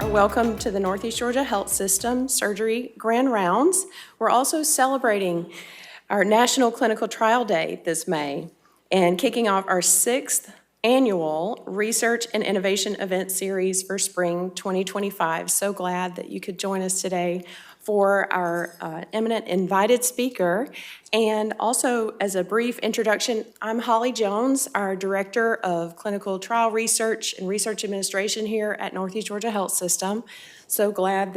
welcome to the Northeast Georgia Health System Surgery Grand Rounds. We're also celebrating our National Clinical Trial Day this May and kicking off our 6th annual Research and Innovation Event Series for Spring 2025. So glad that you could join us today for our eminent invited speaker. And also, as a brief introduction, I'm Holly Jones, our Director of Clinical Trial Research and Research Administration here at Northeast Georgia Health System. So glad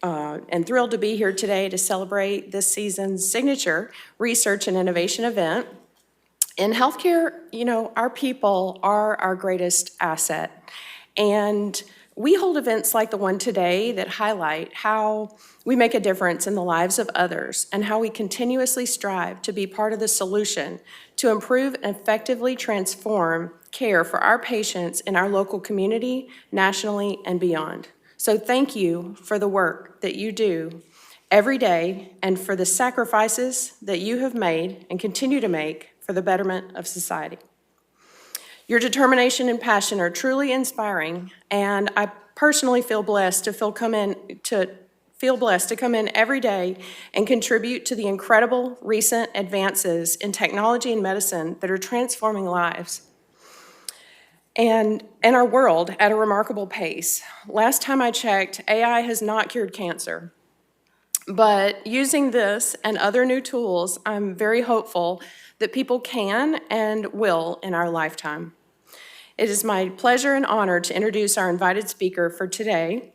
and thrilled to be here today to celebrate this season's signature Research and Innovation event. In healthcare, our people are our greatest asset. And we hold events like the one today that highlight how we make a difference in the lives of others and how we continuously strive to be part of the solution to improve and effectively transform care for our patients in our local community, nationally, and beyond. So thank you for the work that you do every day and for the sacrifices that you have made and continue to make for the betterment of society. Your determination and passion are truly inspiring, and I personally feel blessed to come in every day and contribute to the incredible recent advances in technology and medicine that are transforming lives and our world at a remarkable pace. Last time I checked, AI has not cured cancer, but using this and other new tools, I'm very hopeful that people can and will in our lifetime. It is my pleasure and honor to introduce our invited speaker for today.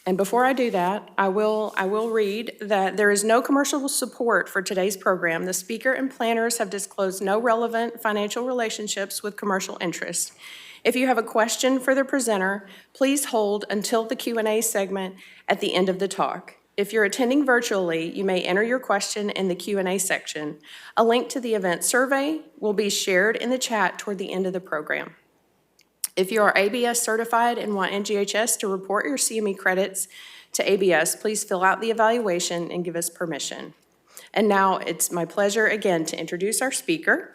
And before I do that, I will read that there is no commercial support for today's program. The speaker and planners have disclosed no relevant financial relationships with commercial interests. If you have a question for the presenter, please hold until the Q&A segment at the end of the talk. If you're attending virtually, you may enter your question in the Q&A section. A link to the event survey will be shared in the chat toward the end of the program. If you are ABS certified and want NGHS to report your CME credits to ABS, please fill out the evaluation and give us permission. And now it's my pleasure again to introduce our speaker.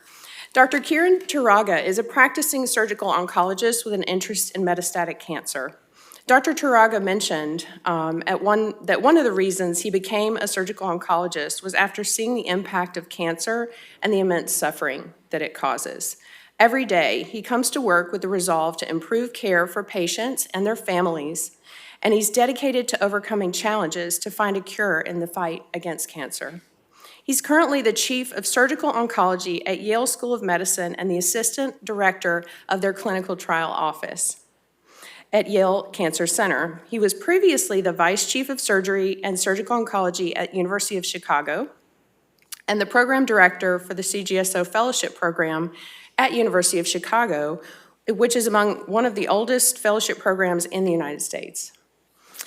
Dr. Kiran Turaga is a practicing surgical oncologist with an interest in metastatic cancer. Dr. Turaga mentioned that one of the reasons he became a surgical oncologist was after seeing the impact of cancer and the immense suffering that it causes. Every day, he comes to work with the resolve to improve care for patients and their families, and he's dedicated to overcoming challenges to find a cure in the fight against cancer. He's currently the Chief of Surgical Oncology at Yale School of Medicine and the Assistant Director of their Clinical Trial Office at Yale Cancer Center. He was previously the Vice Chief of Surgery and Surgical Oncology at University of Chicago and the Program Director for the CGSO Fellowship Program at University of Chicago, which is among one of the oldest fellowship programs in the United States.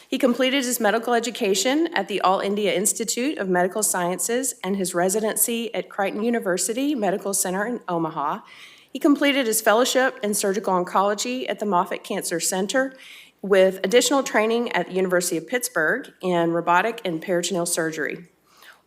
He completed his medical education at the All India Institute of Medical Sciences and his residency at Creighton University Medical Center in Omaha. He completed his fellowship in surgical oncology at the Moffitt Cancer Center with additional training at the University of Pittsburgh in robotic and peritoneal surgery.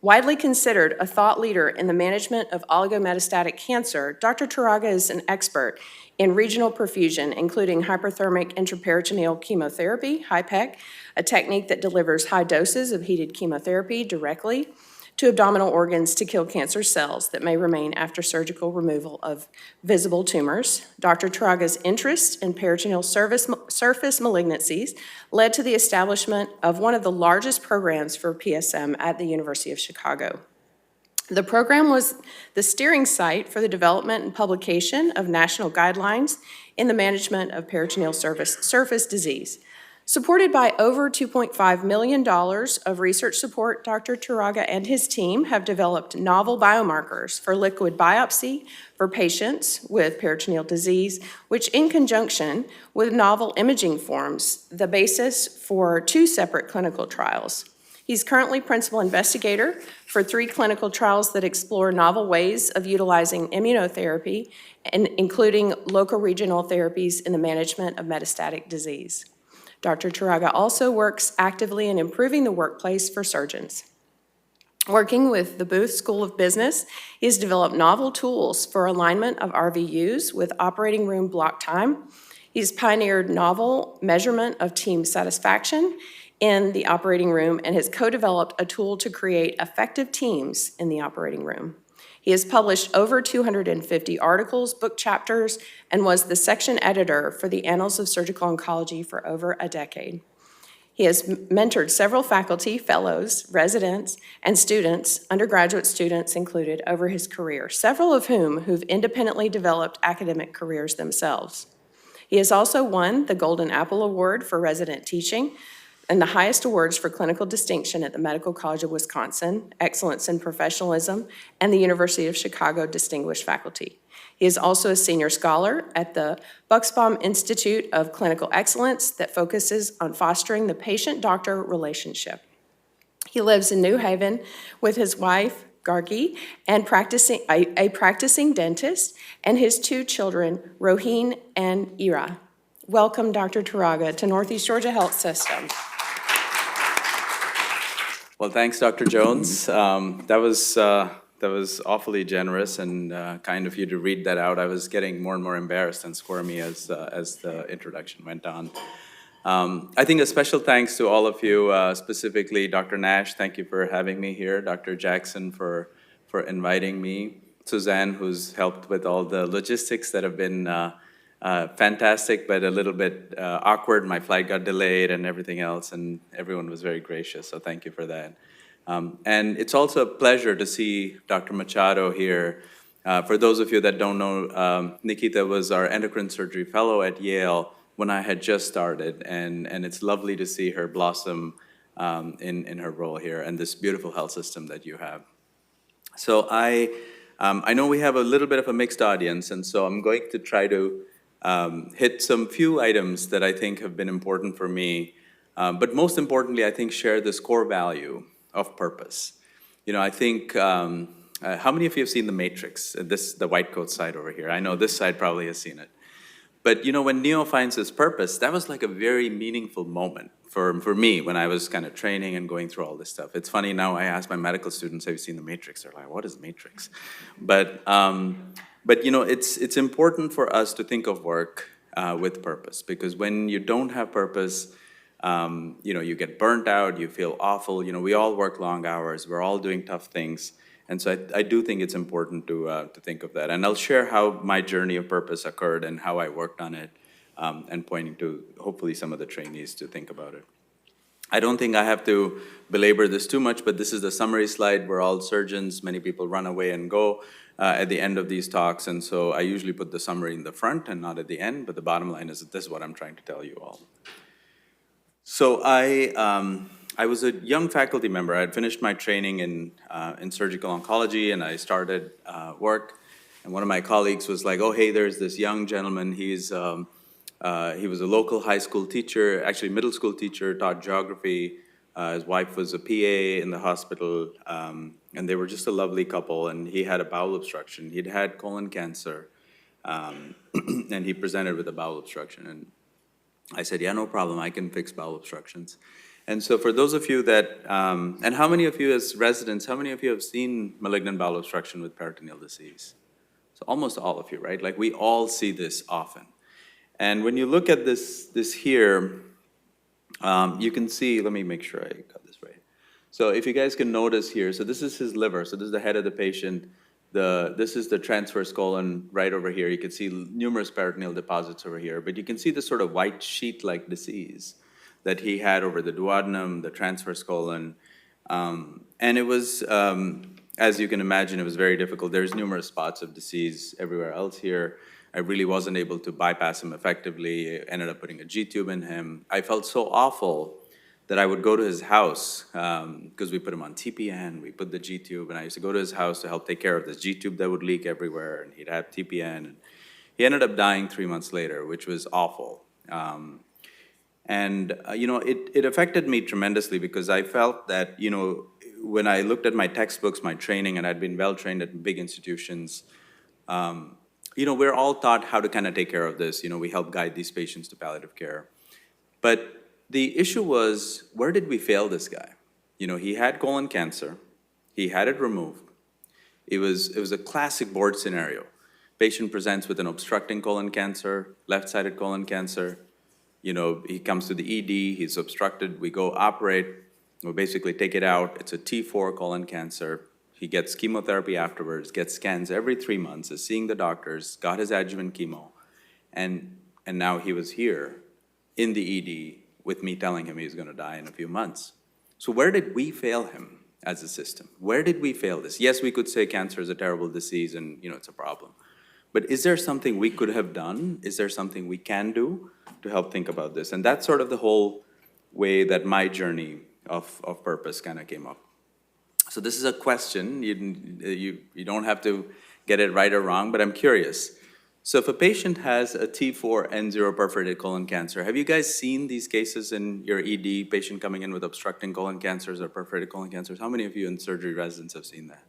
Widely considered a thought leader in the management of oligometastatic cancer, Dr. Turaga is an expert in regional perfusion, including hyperthermic intraperitoneal chemotherapy, HIPEC, a technique that delivers high doses of heated chemotherapy directly to abdominal organs to kill cancer cells that may remain after surgical removal of visible tumors. Dr. Turaga's interest in peritoneal surface malignancies led to the establishment of one of the largest programs for PSM at the University of Chicago. The program was the steering site for the development and publication of national guidelines in the management of peritoneal surface disease. Supported by over $2.5 million of research support, Dr. Turaga and his team have developed novel biomarkers for liquid biopsy for patients with peritoneal disease, which in conjunction with novel imaging forms the basis for 2 separate clinical trials. He's currently principal investigator for 3 clinical trials that explore novel ways of utilizing immunotherapy, and including local regional therapies in the management of metastatic disease. Dr. Turaga also works actively in improving the workplace for surgeons. Working with the Booth School of Business, he has developed novel tools for alignment of RVUs with operating room block time. He's pioneered novel measurement of team satisfaction in the operating room and has co-developed a tool to create effective teams in the operating room. He has published over 250 articles, book chapters, and was the section editor for the Annals of Surgical Oncology for over a decade. He has mentored several faculty, fellows, residents, and students, undergraduate students included, over his career, several of who've independently developed academic careers themselves. He has also won the Golden Apple Award for resident teaching and the highest awards for clinical distinction at the Medical College of Wisconsin, Excellence in Professionalism, and the University of Chicago Distinguished Faculty. He is also a senior scholar at the Bucksbaum Institute of Clinical Excellence that focuses on fostering the patient-doctor relationship. He lives in New Haven with his wife, Gargi, and a practicing dentist, and his two children, Roheen and Ira. Welcome, Dr. Turaga, to Northeast Georgia Health System. Well, thanks, Dr. Jones. That was awfully generous and kind of you to read that out. I was getting more and more embarrassed and squirmy as the introduction went on. I think a special thanks to all of you, specifically Dr. Nash, thank you for having me here, Dr. Jackson for inviting me, Suzanne, who's helped with all the logistics that have been fantastic, but a little bit awkward. My flight got delayed and everything else, and everyone was very gracious, so thank you for that. And it's also a pleasure to see Dr. Machado here. For those of you that don't know, Nikita was our endocrine surgery fellow at Yale when I had just started, and it's lovely to see her blossom in her role here and this beautiful health system that you have. So I know we have a little bit of a mixed audience, and so I'm going to try to hit some few items that I think have been important for me, but most importantly, I think share this core value of purpose. You know, I think, how many of you have seen The Matrix? The white coat side over here. I know this side probably has seen it. But you know, when Neo finds his purpose, that was like a very meaningful moment for me when I was kind of training and going through all this stuff. It's funny now, I ask my medical students, have you seen The Matrix? They're like, what is Matrix? But you know, it's important for us to think of work with purpose, because when you don't have purpose, you know, you get burnt out, you feel awful. You know, we all work long hours, we're all doing tough things. And so I do think it's important to think of that. And I'll share how my journey of purpose occurred and how I worked on it, and pointing to hopefully some of the trainees to think about it. I don't think I have to belabor this too much, but this is the summary slide. We're all surgeons. Many people run away and go at the end of these talks. And so I usually put the summary in the front and not at the end, but the bottom line is that this is what I'm trying to tell you all. So I was a young faculty member. I had finished my training in surgical oncology, and I started work. And one of my colleagues was like, "Oh, hey, there's this young gentleman. He was a local high school teacher, actually middle school teacher, taught geography. His wife was a PA in the hospital, and they were just a lovely couple. And he had a bowel obstruction. He'd had colon cancer, and he presented with a bowel obstruction. And I said, yeah, no problem. I can fix bowel obstructions." And so for those of you that, and how many of you as residents, how many of you have seen malignant bowel obstruction with peritoneal disease? So almost all of you, right? Like we all see this often. And when you look at this here, you can see, let me make sure I got this right. So if you guys can notice here, so this is his liver. So this is the head of the patient. This is the transverse colon right over here. You can see numerous peritoneal deposits over here, but you can see this sort of white sheet-like disease that he had over the duodenum, the transverse colon. And it was, as you can imagine, it was very difficult. There's numerous spots of disease everywhere else here. I really wasn't able to bypass him effectively. I ended up putting a G-tube in him. I felt so awful that I would go to his house, because we put him on TPN, we put the G-tube, and I used to go to his house to help take care of this G-tube that would leak everywhere, and he'd have TPN. And he ended up dying 3 months later, which was awful. You know, it affected me tremendously, because I felt that, you know, when I looked at my textbooks, my training, and I'd been well-trained at big institutions, you know, we're all taught how to kind of take care of this. You know, we help guide these patients to palliative care. But the issue was, where did we fail this guy? You know, he had colon cancer. He had it removed. It was a classic board scenario. Patient presents with an obstructing colon cancer, left-sided colon cancer. He comes to the ED, he's obstructed, we go operate, we basically take it out. It's a T4 colon cancer. He gets chemotherapy afterwards, gets scans every 3 months, is seeing the doctors, got his adjuvant chemo, and now he was here in the ED with me telling him he's gonna die in a few months. So where did we fail him as a system? Where did we fail this? Yes, we could say cancer is a terrible disease and it's a problem. But is there something we could have done? Is there something we can do to help think about this? And that's sort of the whole way that my journey of purpose kind of came up. So this is a question. You don't have to get it right or wrong, but I'm curious. So if a patient has a T4N0 perforated colon cancer, have you guys seen these cases in your ED, patient coming in with obstructing colon cancers or perforated colon cancers? How many of you in surgery residents have seen that?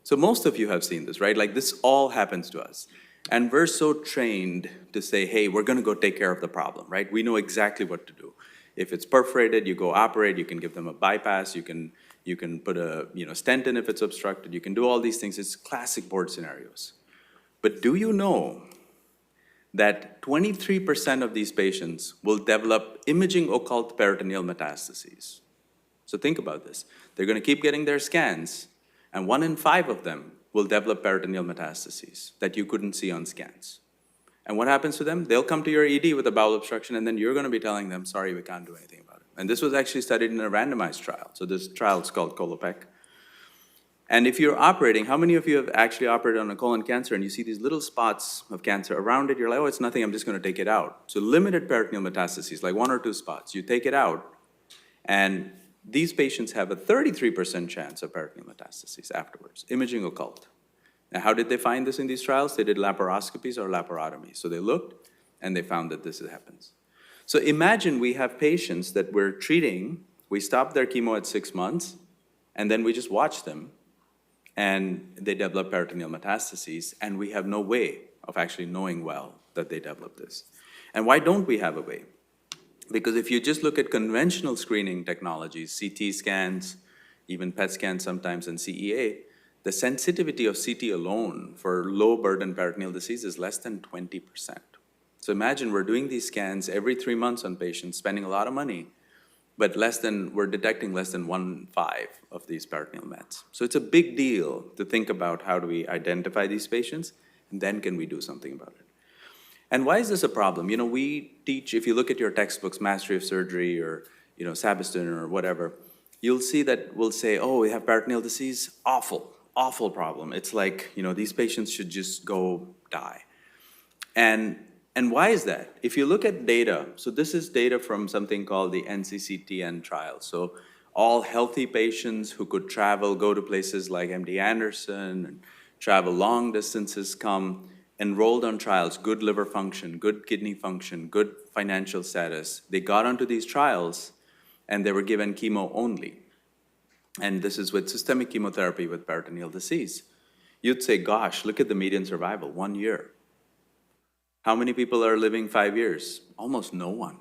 So most of you have seen this, right? Like this all happens to us. And we're so trained to say, hey, we're gonna go take care of the problem, right? We know exactly what to do. If it's perforated, you go operate, you can give them a bypass, you can put a stent in if it's obstructed, you can do all these things. It's classic board scenarios. But do you know that 23% of these patients will develop imaging occult peritoneal metastases? So think about this. They're gonna keep getting their scans, and 1 in 5 of them will develop peritoneal metastases that you couldn't see on scans. And what happens to them? They'll come to your ED with a bowel obstruction, and then you're gonna be telling them, sorry, we can't do anything about it. And this was actually studied in a randomized trial. So this trial is called Colopec. And if you're operating, how many of you have actually operated on a colon cancer and you see these little spots of cancer around it? You're like, oh, it's nothing, I'm just gonna take it out. So limited peritoneal metastases, like 1 or 2 spots, you take it out, and these patients have a 33% chance of peritoneal metastases afterwards, imaging occult. Now, how did they find this in these trials? They did laparoscopies or laparotomies. So they looked, and they found that this happens. So imagine we have patients that we're treating, we stop their chemo at 6 months, and then we just watch them, and they develop peritoneal metastases, and we have no way of actually knowing well that they develop this. And why don't we have a way? Because if you just look at conventional screening technologies, CT scans, even PET scans sometimes, and CEA, the sensitivity of CT alone for low burden peritoneal disease is less than 20%. So imagine we're doing these scans every 3 months on patients, spending a lot of money, but we're detecting less than 1/5 of these peritoneal mets. So it's a big deal to think about how do we identify these patients, and then can we do something about it. And why is this a problem? We teach, if you look at your textbooks, Mastery of Surgery or Sabiston or whatever, you'll see that we'll say, oh, we have peritoneal disease, awful problem. It's like, these patients should just go die. And why is that? If you look at data, so this is data from something called the NCCTN trial. So all healthy patients who could travel, go to places like MD Anderson, and travel long distances, come enrolled on trials, good liver function, good kidney function, good financial status. They got onto these trials and they were given chemo only. And this is with systemic chemotherapy with peritoneal disease. You'd say, gosh, look at the median survival, 1 year. How many people are living 5 years? Almost no one.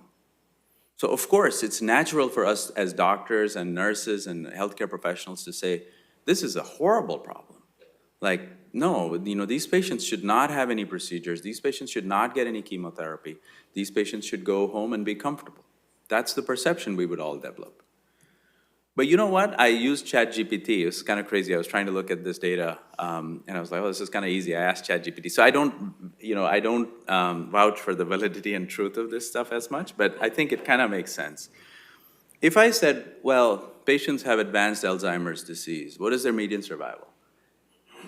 So of course, it's natural for us as doctors and nurses and healthcare professionals to say, this is a horrible problem. Like, no, these patients should not have any procedures. These patients should not get any chemotherapy. These patients should go home and be comfortable. That's the perception we would all develop. But you know what? I used ChatGPT. It was kind of crazy. I was trying to look at this data, and I was like, oh, this is kind of easy. I asked ChatGPT. So I don't vouch for the validity and truth of this stuff as much, but I think it kind of makes sense. If I said, well, patients have advanced Alzheimer's disease, what is their median survival?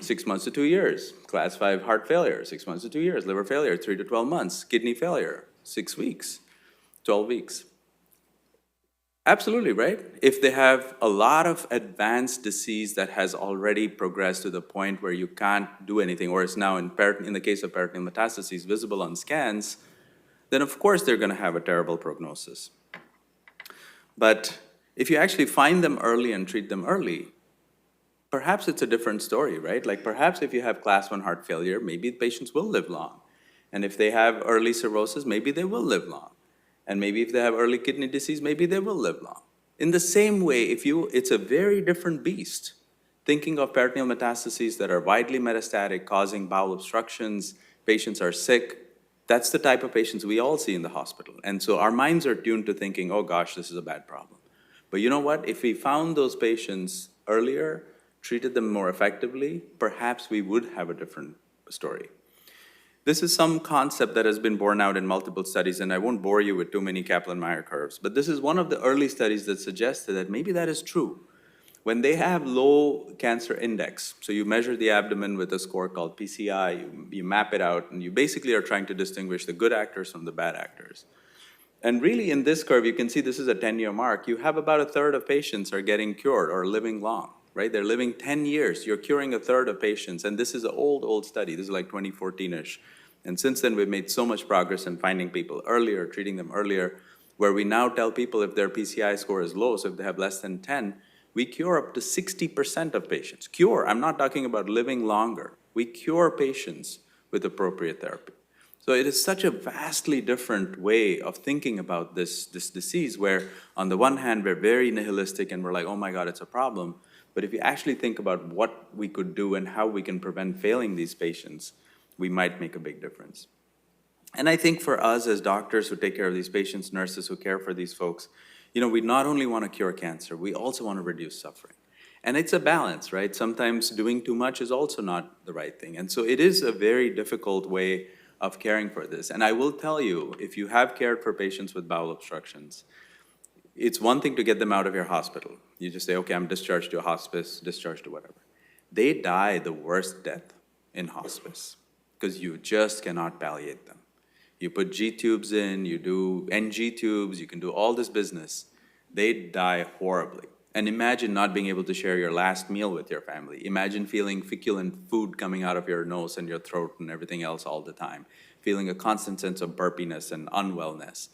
6 months to 2 years. Class 5 heart failure, 6 months to 2 years. Liver failure, 3 to 12 months. Kidney failure, 6 weeks, 12 weeks. Absolutely, right? If they have a lot of advanced disease that has already progressed to the point where you can't do anything, or is now in the case of peritoneal metastases visible on scans, then of course they're gonna have a terrible prognosis. But if you actually find them early and treat them early, perhaps it's a different story, right? Like perhaps if you have class 1 heart failure, maybe patients will live long. And if they have early cirrhosis, maybe they will live long. And maybe if they have early kidney disease, maybe they will live long. In the same way, it's a very different beast thinking of peritoneal metastases that are widely metastatic, causing bowel obstructions, patients are sick. That's the type of patients we all see in the hospital. And so our minds are tuned to thinking, oh gosh, this is a bad problem. But you know what? If we found those patients earlier, treated them more effectively, perhaps we would have a different story. This is some concept that has been borne out in multiple studies, and I won't bore you with too many Kaplan-Meier curves, but this is one of the early studies that suggested that maybe that is true. When they have low cancer index, so you measure the abdomen with a score called PCI, you map it out, and you basically are trying to distinguish the good actors from the bad actors. And really in this curve, you can see this is a 10-year mark. You have about a third of patients are getting cured or living long, right? They're living 10 years. You're curing a third of patients. And this is an old study. This is like 2014-ish. And since then, we've made so much progress in finding people earlier, treating them earlier, where we now tell people if their PCI score is low, so if they have less than 10, we cure up to 60% of patients. Cure, I'm not talking about living longer. We cure patients with appropriate therapy. So it is such a vastly different way of thinking about this disease, where on the one hand, we're very nihilistic and we're like, oh my God, it's a problem. But if you actually think about what we could do and how we can prevent failing these patients, we might make a big difference. And I think for us as doctors who take care of these patients, nurses who care for these folks, we not only want to cure cancer, we also want to reduce suffering. And it's a balance, right? Sometimes doing too much is also not the right thing. And so it is a very difficult way of caring for this. And I will tell you, if you have cared for patients with bowel obstructions, it's one thing to get them out of your hospital. You just say, okay, I'm discharged to a hospice, discharged to whatever. They die the worst death in hospice because you just cannot palliate them. You put G tubes in, you do NG tubes, you can do all this business. They die horribly. And imagine not being able to share your last meal with your family. Imagine feeling feculent food coming out of your nose and your throat and everything else all the time. Feeling a constant sense of burpiness and unwellness.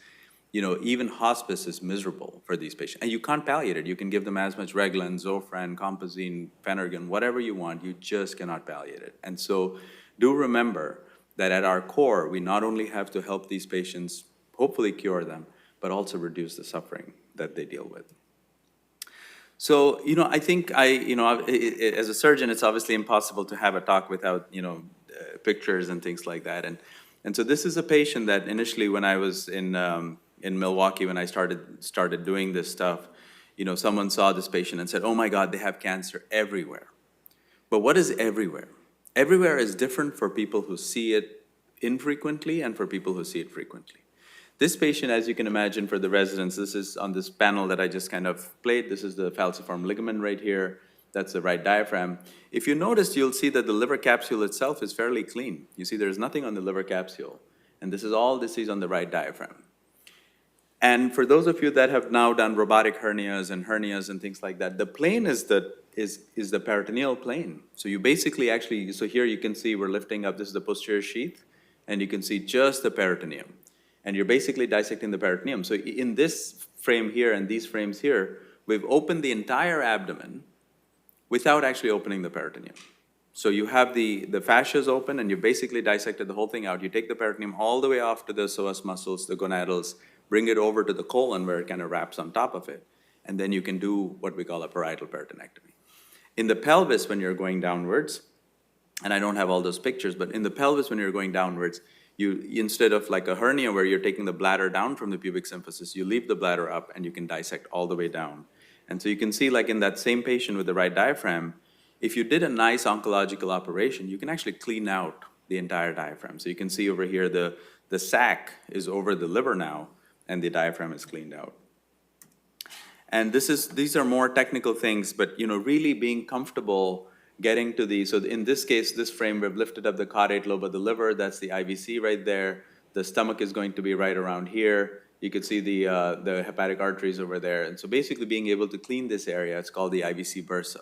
Even hospice is miserable for these patients. And you can't palliate it. You can give them as much Reglan, Zofran, Compazine, Phenergan, whatever you want. You just cannot palliate it. And so do remember that at our core, we not only have to help these patients, hopefully cure them, but also reduce the suffering that they deal with. So, I think as a surgeon, it's obviously impossible to have a talk without, pictures and things like that. And so this is a patient that initially when I was in Milwaukee, when I started doing this stuff, someone saw this patient and said, oh my God, they have cancer everywhere. But what is everywhere? Everywhere is different for people who see it infrequently and for people who see it frequently. This patient, as you can imagine, for the residents, this is on this panel that I just kind of played. This is the falciform ligament right here. That's the right diaphragm. If you notice, you'll see that the liver capsule itself is fairly clean. You see there's nothing on the liver capsule. And this is all disease on the right diaphragm. And for those of you that have now done robotic hernias and things like that, the plane is the peritoneal plane. So you basically so here you can see we're lifting up, this is the posterior sheath, and you can see just the peritoneum. And you're basically dissecting the peritoneum. So in this frame here and these frames here, we've opened the entire abdomen without actually opening the peritoneum. So you have the fascias open and you basically dissected the whole thing out. You take the peritoneum all the way off to the psoas muscles, the gonadals, bring it over to the colon where it kind of wraps on top of it. And then you can do what we call a parietal peritonectomy. In the pelvis, when you're going downwards, and I don't have all those pictures, but in the pelvis when you're going downwards, you, instead of like a hernia where you're taking the bladder down from the pubic symphysis, you leave the bladder up and you can dissect all the way down. And so you can see like in that same patient with the right diaphragm, if you did a nice oncological operation, you can actually clean out the entire diaphragm. So you can see over here the sac is over the liver now and the diaphragm is cleaned out. And these are more technical things, but really being comfortable getting to so in this case, this frame, we've lifted up the caudate lobe of the liver, that's the IVC right there. The stomach is going to be right around here. You could see the hepatic arteries over there. And so basically being able to clean this area, it's called the IVC bursa.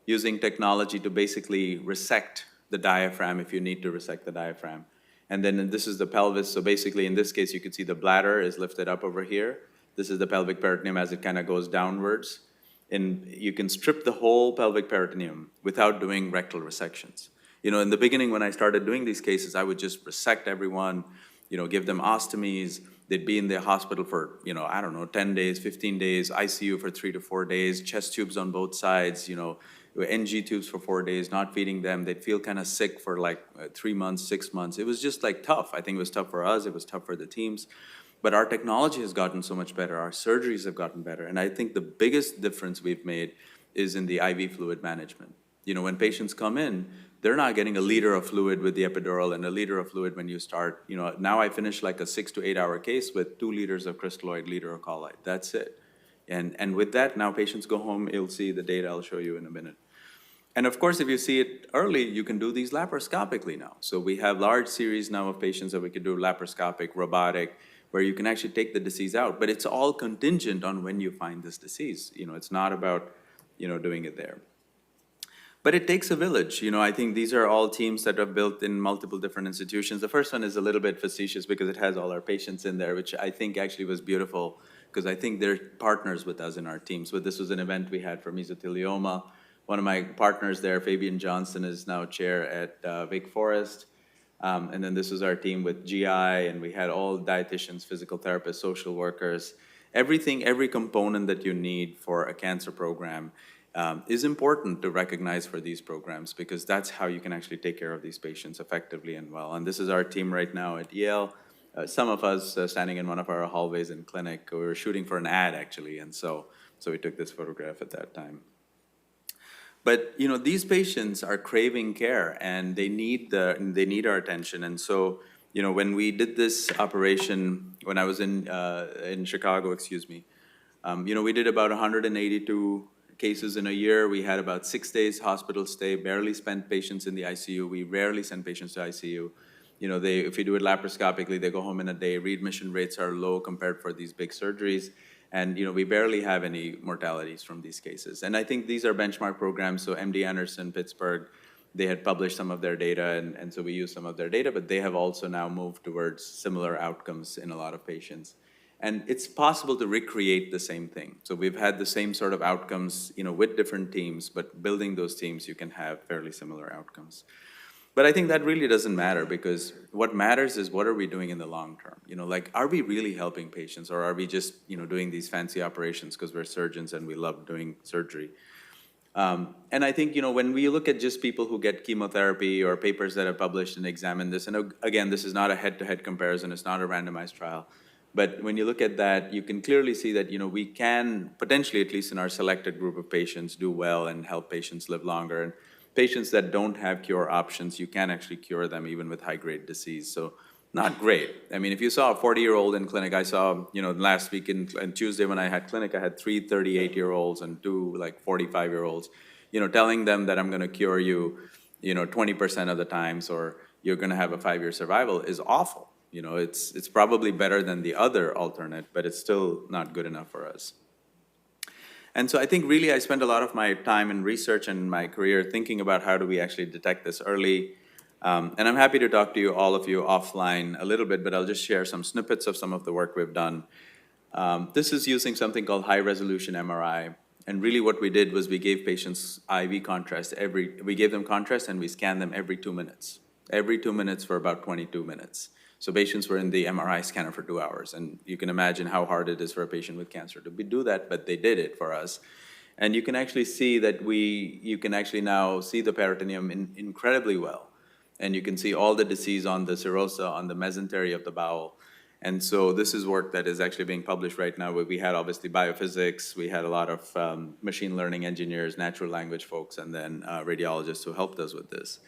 Using technology to basically resect the diaphragm if you need to resect the diaphragm. And then this is the pelvis. So basically in this case, you can see the bladder is lifted up over here. This is the pelvic peritoneum as it kind of goes downwards. And you can strip the whole pelvic peritoneum without doing rectal resections. In the beginning when I started doing these cases, I would just resect everyone, give them ostomies. They'd be in the hospital for, 10 days, 15 days, ICU for 3 to 4 days, chest tubes on both sides, NG tubes for 4 days, not feeding them. They'd feel kind of sick for like 3 months, 6 months. It was just like tough. I think it was tough for us. It was tough for the teams. But our technology has gotten so much better. Our surgeries have gotten better. And I think the biggest difference we've made is in the IV fluid management. You know, when patients come in, they're not getting a liter of fluid with the epidural and a liter of fluid when you start. You know, now I finish like a 6 to 8 hour case with 2 liters of crystalloid, liter of colloid. That's it. And with that, now patients go home. You'll see the data I'll show you in a minute. And of course, if you see it early, you can do these laparoscopically now. So we have large series now of patients that we can do laparoscopic, robotic, where you can actually take the disease out. But it's all contingent on when you find this disease. You know, it's not about, you know, doing it there. But it takes a village. You know, I think these are all teams that are built in multiple different institutions. The first one is a little bit facetious because it has all our patients in there, which I think actually was beautiful because I think they're partners with us in our teams. But this was an event we had for mesothelioma. One of my partners there, Fabian Johnson, is now chair at Wake Forest. And then this was our team with GI, and we had all dietitians, physical therapists, social workers. Everything, every component that you need for a cancer program is important to recognize for these programs because that's how you can actually take care of these patients effectively and well. And this is our team right now at Yale. Some of us standing in one of our hallways in clinic. We were shooting for an ad, actually, and so we took this photograph at that time. But you know, these patients are craving care, and they need our attention. And so, you know, when we did this operation, when I was in Chicago, you know, we did about 182 cases in a year. We had about 6 days hospital stay. Barely spent patients in the ICU. We rarely send patients to ICU. You know, if you do it laparoscopically, they go home in a day. Readmission rates are low compared for these big surgeries. And, you know, we barely have any mortalities from these cases. And I think these are benchmark programs. So MD Anderson, Pittsburgh, they had published some of their data, and so we use some of their data, but they have also now moved towards similar outcomes in a lot of patients. And it's possible to recreate the same thing. So we've had the same sort of outcomes, you know, with different teams, but building those teams, you can have fairly similar outcomes. But I think that really doesn't matter because what matters is what are we doing in the long term? You know, like, are we really helping patients or are we just, you know, doing these fancy operations because we're surgeons and we love doing surgery? And I think, you know, when we look at just people who get chemotherapy or papers that are published and examine this, and again, this is not a head-to-head comparison, it's not a randomized trial. But when you look at that, you can clearly see that, you know, we can potentially, at least in our selected group of patients, do well and help patients live longer. And patients that don't have cure options, you can actually cure them even with high-grade disease. So not great. I mean, if you saw a 40-year-old in clinic, I saw, you know, last week and Tuesday when I had clinic, I had 3 38-year-olds and 2 like 45-year-olds, you know, telling them that I'm going to cure you, you know, 20% of the times or you're going to have a 5-year survival is awful. You know, it's probably better than the other alternate, but it's still not good enough for us. And so I think really I spent a lot of my time in research and my career thinking about how do we actually detect this early. And I'm happy to talk to you, all of you, offline a little bit, but I'll just share some snippets of some of the work we've done. This is using something called high-resolution MRI. And really what we did was we gave patients IV contrast we gave them contrast and we scanned them every 2 minutes. Every 2 minutes for about 22 minutes. So patients were in the MRI scanner for 2 hours, and you can imagine how hard it is for a patient with cancer to do that, but they did it for us. And you can actually see that you can actually now see the peritoneum incredibly well. And you can see all the disease on the serosa, on the mesentery of the bowel. And so this is work that is actually being published right now, where we had obviously biophysics, we had a lot of machine learning engineers, natural language folks, and then radiologists who helped us with this.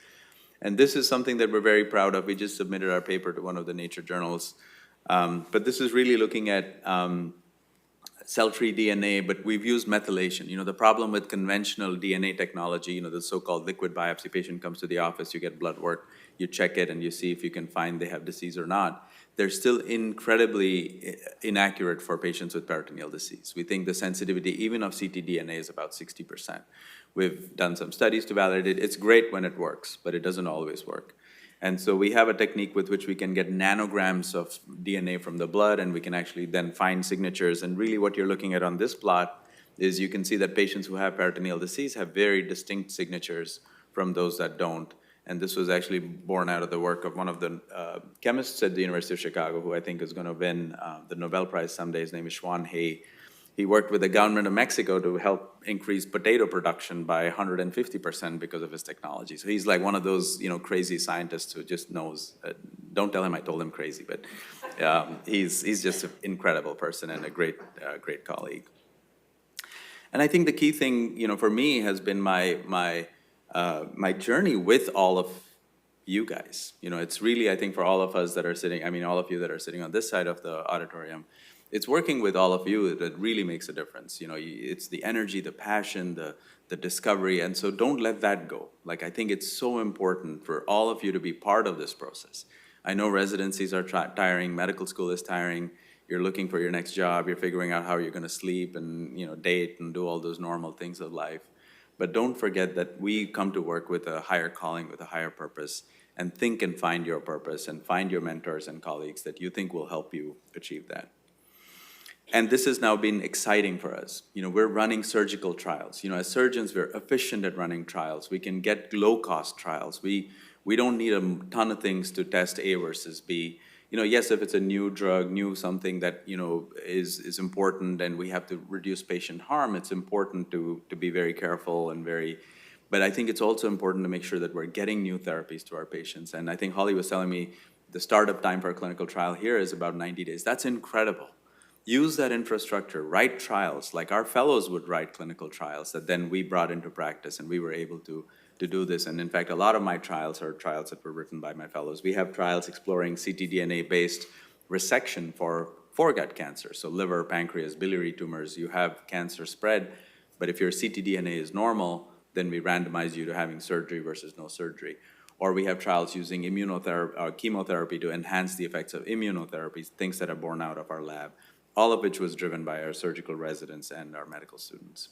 And this is something that we're very proud of. We just submitted our paper to one of the Nature journals. But this is really looking at cell-free DNA, but we've used methylation. You know, the problem with conventional DNA technology, you know, the so-called liquid biopsy, patient comes to the office, you get blood work, you check it, and you see if you can find they have disease or not. They're still incredibly inaccurate for patients with peritoneal disease. We think the sensitivity even of ctDNA is about 60%. We've done some studies to validate it. It's great when it works, but it doesn't always work. And so we have a technique with which we can get nanograms of DNA from the blood, and we can actually then find signatures. And really what you're looking at on this plot is you can see that patients who have peritoneal disease have very distinct signatures from those that don't. And this was actually born out of the work of one of the chemists at the University of Chicago, who I think is going to win the Nobel Prize someday. His name is Xuan He. He worked with the government of Mexico to help increase potato production by 150% because of his technology. So he's like one of those, crazy scientists who just knows. Don't tell him I told him crazy, but he's just an incredible person and a great colleague. And I think the key thing, for me has been my journey with all of you guys. It's really, I think, for all of us that are sitting, all of you that are sitting on this side of the auditorium, it's working with all of you that really makes a difference. It's the energy, the passion, the discovery, and so don't let that go. Like, I think it's so important for all of you to be part of this process. I know residencies are tiring, medical school is tiring, you're looking for your next job, you're figuring out how you're gonna sleep and date and do all those normal things of life. But don't forget that we come to work with a higher calling, with a higher purpose, and think and find your purpose and find your mentors and colleagues that you think will help you achieve that. And this has now been exciting for us. We're running surgical trials. As surgeons, we're efficient at running trials. We can get low-cost trials. We don't need a ton of things to test A versus B. Yes, if it's a new drug, new something that, is important and we have to reduce patient harm, it's important to be very careful and but I think it's also important to make sure that we're getting new therapies to our patients. And I think Holly was telling me the startup time for a clinical trial here is about 90 days. That's incredible. Use that infrastructure, write trials, like our fellows would write clinical trials that then we brought into practice, and we were able to do this. And in fact, a lot of my trials are trials that were written by my fellows. We have trials exploring ctDNA-based resection for foregut cancer, so liver, pancreas, biliary tumors. You have cancer spread, but if your ctDNA is normal, then we randomize you to having surgery versus no surgery. Or we have trials using chemotherapy to enhance the effects of immunotherapies, things that are born out of our lab, all of which was driven by our surgical residents and our medical students.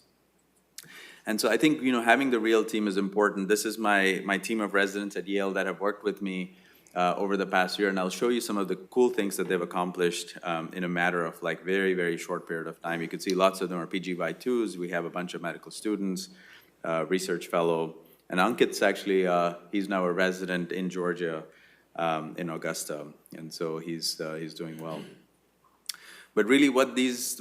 And so I think, having the real team is important. This is my team of residents at Yale that have worked with me over the past year, and I'll show you some of the cool things that they've accomplished in a matter of very, very short period of time. You can see lots of them are PGY2s. We have a bunch of medical students, research fellow, and Ankit's actually, he's now a resident in Georgia, in Augusta, and so he's doing well. But really what these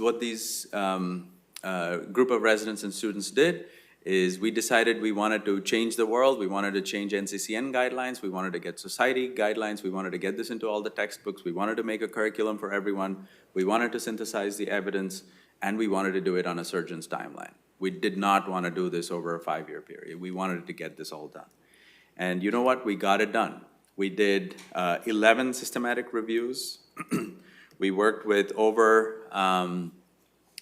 group of residents and students did is we decided we wanted to change the world. We wanted to change NCCN guidelines. We wanted to get society guidelines. We wanted to get this into all the textbooks. We wanted to make a curriculum for everyone. We wanted to synthesize the evidence, and we wanted to do it on a surgeon's timeline. We did not want to do this over a 5-year period. We wanted to get this all done. And you know what? We got it done. We did 11 systematic reviews. We worked with over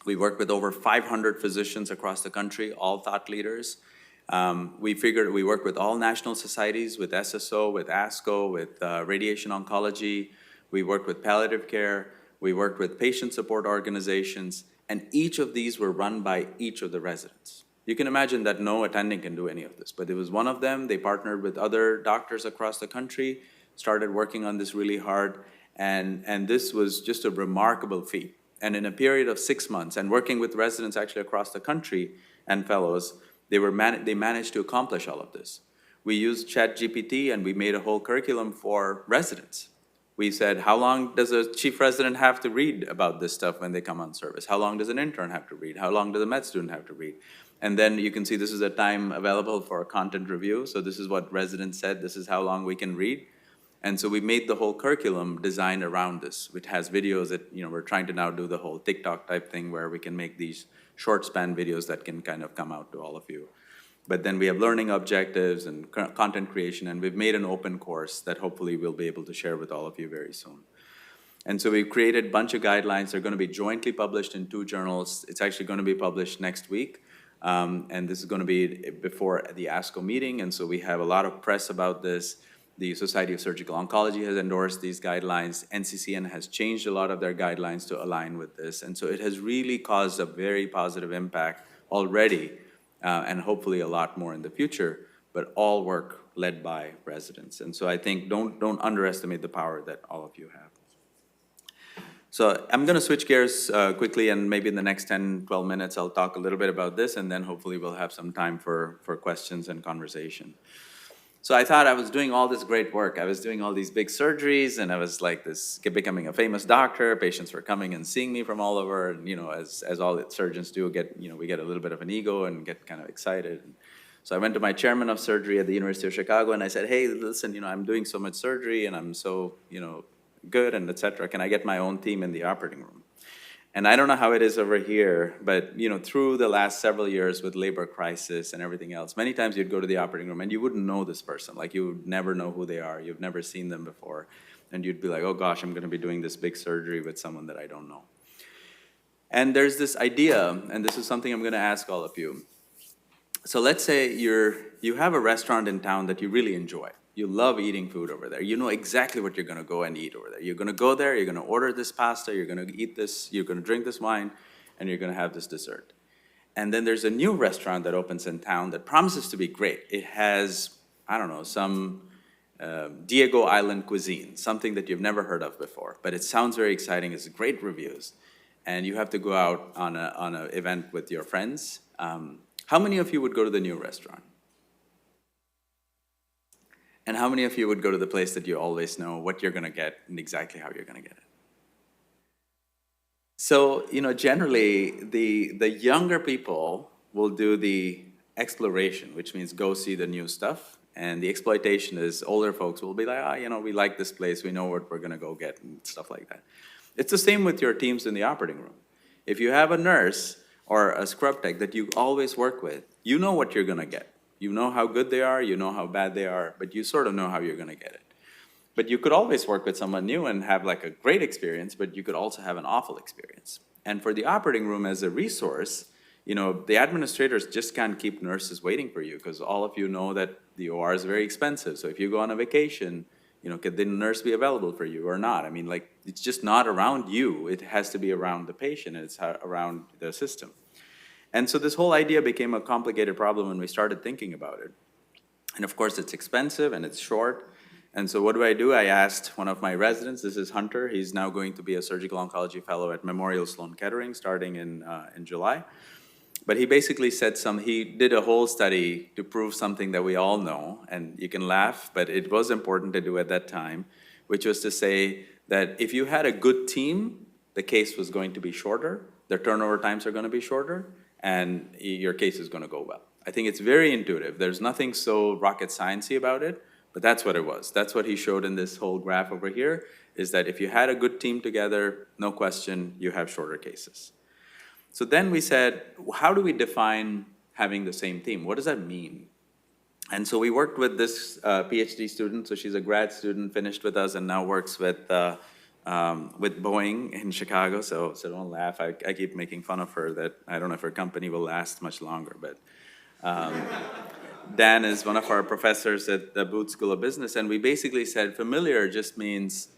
500 physicians across the country, all thought leaders. We worked with all national societies, with SSO, with ASCO, with radiation oncology. We worked with palliative care. We worked with patient support organizations, and each of these were run by each of the residents. You can imagine that no attending can do any of this, but it was one of them. They partnered with other doctors across the country, started working on this really hard, and this was just a remarkable feat. And in a period of 6 months, and working with residents actually across the country and fellows, they managed to accomplish all of this. We used ChatGPT, and we made a whole curriculum for residents. We said, how long does a chief resident have to read about this stuff when they come on service? How long does an intern have to read? How long does a med student have to read? And then you can see this is a time available for a content review. So this is what residents said, this is how long we can read. And so we made the whole curriculum designed around this, which has videos that, we're trying to now do the whole TikTok type thing where we can make these short span videos that can kind of come out to all of you. But then we have learning objectives and content creation, and we've made an open course that hopefully we'll be able to share with all of you very soon. And so we've created a bunch of guidelines. They're going to be jointly published in 2 journals. It's actually going to be published next week. And this is going to be before the ASCO meeting. And so we have a lot of press about this. The Society of Surgical Oncology has endorsed these guidelines. NCCN has changed a lot of their guidelines to align with this. And so it has really caused a very positive impact already, and hopefully a lot more in the future, but all work led by residents. And so I think don't underestimate the power that all of you have. So I'm going to switch gears quickly, and maybe in the next 10, 12 minutes, I'll talk a little bit about this, and then hopefully we'll have some time for questions and conversation. So I thought I was doing all this great work. I was doing all these big surgeries, and I was like becoming a famous doctor. Patients were coming and seeing me from all over, and as all the surgeons do, we get a little bit of an ego and get kind of excited. So I went to my chairman of surgery at the University of Chicago, and I said, hey, listen, I'm doing so much surgery, and I'm so good, and et cetera. Can I get my own team in the operating room? And I don't know how it is over here, but through the last several years with labor crisis and everything else, many times you'd go to the operating room and you wouldn't know this person. Like, you would never know who they are. You've never seen them before. And you'd be like, oh gosh, I'm going to be doing this big surgery with someone that I don't know. And there's this idea, and this is something I'm going to ask all of you. So let's say you have a restaurant in town that you really enjoy. You love eating food over there. You know exactly what you're going to go and eat over there. You're going to go there, you're going to order this pasta, you're going to eat this, you're going to drink this wine, and you're going to have this dessert. And then there's a new restaurant that opens in town that promises to be great. It has, I don't know, some Diego Island cuisine, something that you've never heard of before. But it sounds very exciting, it's great reviews. And you have to go out on an event with your friends. How many of you would go to the new restaurant? And how many of you would go to the place that you always know what you're going to get and exactly how you're going to get it? So, generally, the younger people will do the exploration, which means go see the new stuff. And the exploitation is older folks will be like, we like this place, we know what we're going to go get, and stuff like that. It's the same with your teams in the operating room. If you have a nurse or a scrub tech that you always work with, you know what you're going to get. You know how good they are, you know how bad they are, but you sort of know how you're going to get it. But you could always work with someone new and have like a great experience, but you could also have an awful experience. And for the operating room as a resource, the administrators just can't keep nurses waiting for you, because all of you know that the OR is very expensive. So if you go on a vacation, could the nurse be available for you or not? I mean, it's just not around you. It has to be around the patient, and it's around the system. And so this whole idea became a complicated problem when we started thinking about it. And of course, it's expensive and it's short. And so what do? I asked one of my residents, this is Hunter, he's now going to be a surgical oncology fellow at Memorial Sloan Kettering starting in July. But he basically said he did a whole study to prove something that we all know, and you can laugh, but it was important to do at that time, which was to say that if you had a good team, the case was going to be shorter, their turnover times are going to be shorter, and your case is going to go well. I think it's very intuitive. There's nothing so rocket sciencey about it, but that's what it was. That's what he showed in this whole graph over here, is that if you had a good team together, no question, you have shorter cases. So then we said, how do we define having the same team? What does that mean? And so we worked with this PhD student. So she's a grad student, finished with us, and now works with Boeing in Chicago. So don't laugh. I keep making fun of her that I don't know if her company will last much longer. But Dan is one of our professors at the Booth School of Business. And we basically said familiar just means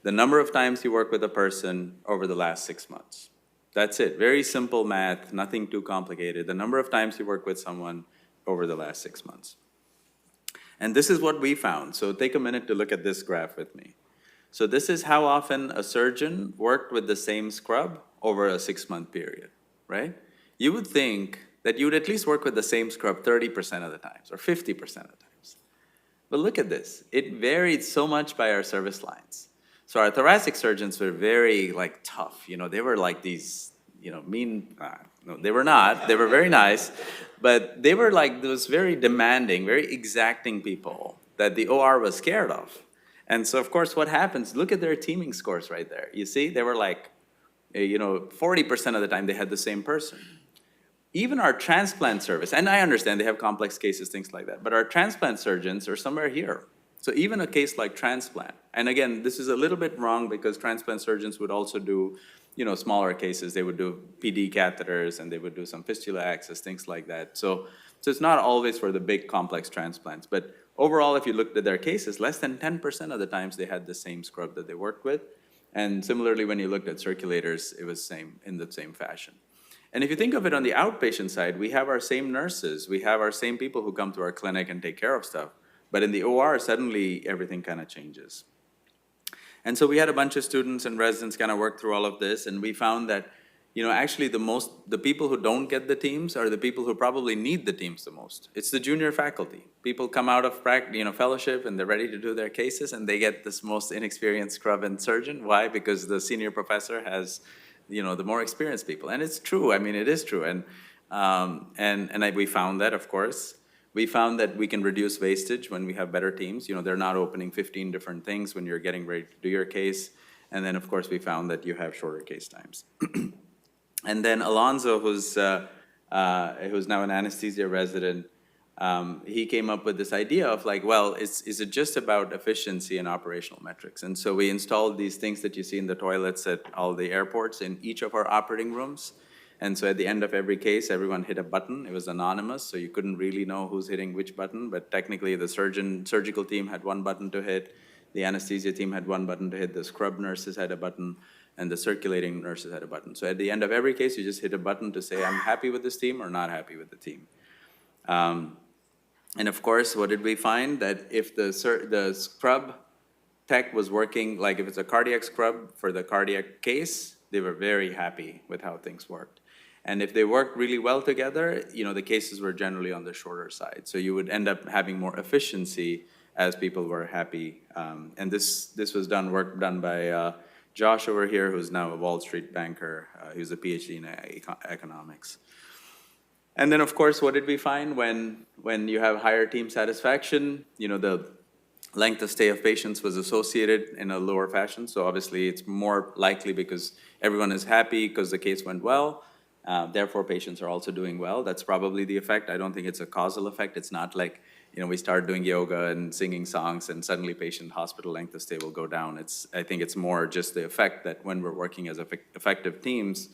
the number of times you work with a person over the last 6 months. That's it. Very simple math, nothing too complicated. The number of times you work with someone over the last 6 months. And this is what we found. So take a minute to look at this graph with me. So this is how often a surgeon worked with the same scrub over a 6-month period, right? You would think that you would at least work with the same scrub 30% of the times or 50% of the times. But look at this. It varied so much by our service lines. So our thoracic surgeons were very tough. They were like these, mean, no, they were not. They were very nice, but they were like those very demanding, very exacting people that the OR was scared of. And so of course what happens, look at their teaming scores right there. You see, they were 40% of the time they had the same person. Even our transplant service, and I understand they have complex cases, things like that, but our transplant surgeons are somewhere here. So even a case like transplant, and again, this is a little bit wrong because transplant surgeons would also do, smaller cases. They would do PD catheters and they would do some fistula access, things like that. So it's not always for the big complex transplants, but overall, if you looked at their cases, less than 10% of the times they had the same scrub that they worked with. And similarly, when you looked at circulators, it was in the same fashion. And if you think of it on the outpatient side, we have our same nurses, we have our same people who come to our clinic and take care of stuff. But in the OR, suddenly everything kind of changes. And so we had a bunch of students and residents kind of work through all of this, and we found that, actually the people who don't get the teams are the people who probably need the teams the most. It's the junior faculty. People come out of fellowship and they're ready to do their cases, and they get this most inexperienced scrub and surgeon. Why? Because the senior professor has, the more experienced people. And it's true. I mean, it is true. And we found that, of course. We found that we can reduce wastage when we have better teams. They're not opening 15 different things when you're getting ready to do your case. And then, of course, we found that you have shorter case times. And then Alonzo, who's now an anesthesia resident, he came up with this idea of like, well, is it just about efficiency and operational metrics? And so we installed these things that you see in the toilets at all the airports in each of our operating rooms. And so at the end of every case, everyone hit a button. It was anonymous, so you couldn't really know who's hitting which button, but technically the surgical team had one button to hit, the anesthesia team had one button to hit, the scrub nurses had a button, and the circulating nurses had a button. So at the end of every case, you just hit a button to say, I'm happy with this team or not happy with the team. And of course, what did we find? That if the scrub tech was working, like if it's a cardiac scrub for the cardiac case, they were very happy with how things worked. And if they worked really well together, the cases were generally on the shorter side. So you would end up having more efficiency as people were happy. And this was work done by Josh over here, who's now a Wall Street banker. He was a PhD in economics. And then, of course, what did we find when you have higher team satisfaction? The length of stay of patients was associated in a lower fashion. So obviously, it's more likely because everyone is happy because the case went well. Therefore, patients are also doing well. That's probably the effect. I don't think it's a causal effect. It's not like, we start doing yoga and singing songs and suddenly patient hospital length of stay will go down. I think it's more just the effect that when we're working as effective teams,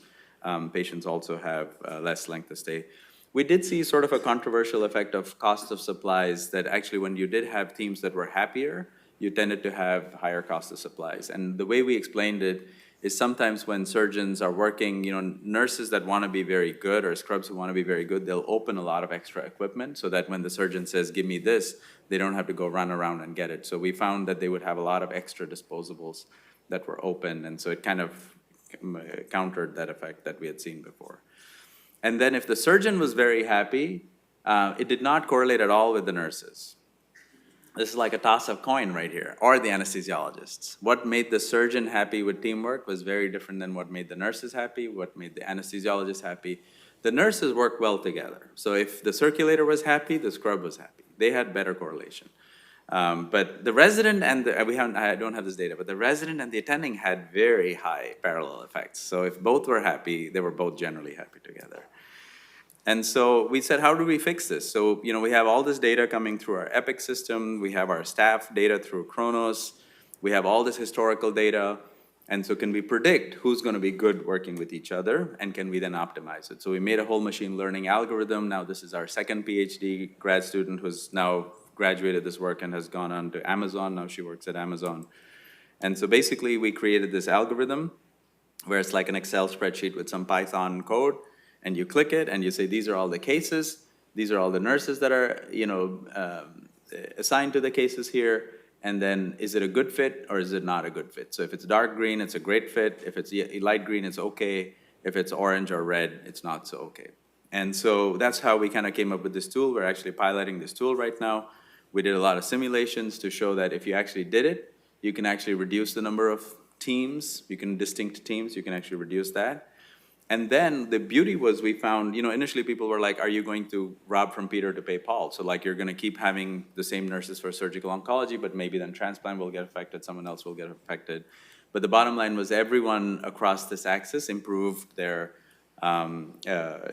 patients also have less length of stay. We did see sort of a controversial effect of cost of supplies, that actually when you did have teams that were happier, you tended to have higher cost of supplies. And the way we explained it is sometimes when surgeons are working, nurses that want to be very good or scrubs who want to be very good, they'll open a lot of extra equipment so that when the surgeon says, give me this, they don't have to go run around and get it. So we found that they would have a lot of extra disposables that were open, and so it kind of countered that effect that we had seen before. And then if the surgeon was very happy, it did not correlate at all with the nurses. This is like a toss of coin right here, or the anesthesiologists. What made the surgeon happy with teamwork was very different than what made the nurses happy, what made the anesthesiologists happy. The nurses worked well together. So if the circulator was happy, the scrub was happy. They had better correlation. But the resident and I don't have this data, but the resident and the attending had very high parallel effects. So if both were happy, they were both generally happy together. And so we said, how do we fix this? So, we have all this data coming through our Epic system. We have our staff data through Kronos. We have all this historical data. And so can we predict who's going to be good working with each other? And can we then optimize it? So we made a whole machine learning algorithm. Now this is our second PhD grad student who's now graduated this work and has gone on to Amazon. Now she works at Amazon. And so basically we created this algorithm where it's like an Excel spreadsheet with some Python code. And you click it and you say, these are all the cases. These are all the nurses that are, assigned to the cases here. And then is it a good fit or is it not a good fit? So if it's dark green, it's a great fit. If it's light green, it's okay. If it's orange or red, it's not so okay. And so that's how we kind of came up with this tool. We're actually piloting this tool right now. We did a lot of simulations to show that if you actually did it, you can actually reduce the number of teams. You can distinct teams, you can actually reduce that. And then the beauty was we found, initially people were like, are you going to rob from Peter to pay Paul? So like you're going to keep having the same nurses for surgical oncology, but maybe then transplant will get affected, someone else will get affected. But the bottom line was everyone across this axis improved their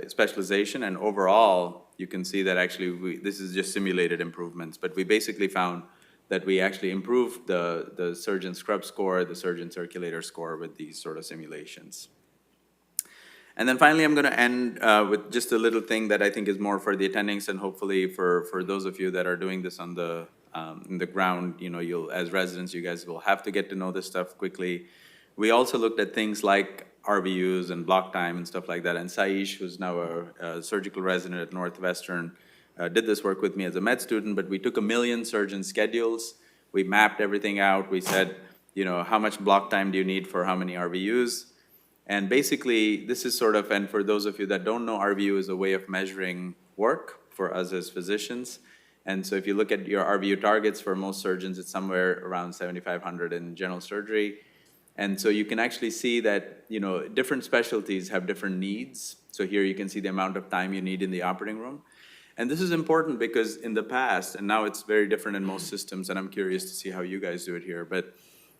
specialization, and overall, you can see that actually this is just simulated improvements, but we basically found that we actually improved the surgeon scrub score, the surgeon circulator score with these sort of simulations. And then finally, I'm going to end with just a little thing that I think is more for the attendings and hopefully for those of you that are doing this on the in the ground. You'll, as residents, you guys will have to get to know this stuff quickly. We also looked at things like RVUs and block time and stuff like that. And Saish, who's now a surgical resident at Northwestern, did this work with me as a med student. But we took 1 million surgeon schedules. We mapped everything out. We said, how much block time do you need for how many RVUs? And basically, this is sort of, and for those of you that don't know, RVU is a way of measuring work for us as physicians. And so if you look at your RVU targets for most surgeons, it's somewhere around 7,500 in general surgery. And so you can actually see that, you know, different specialties have different needs. So here you can see the amount of time you need in the operating room. And this is important because in the past, and now it's very different in most systems, and I'm curious to see how you guys do it here, but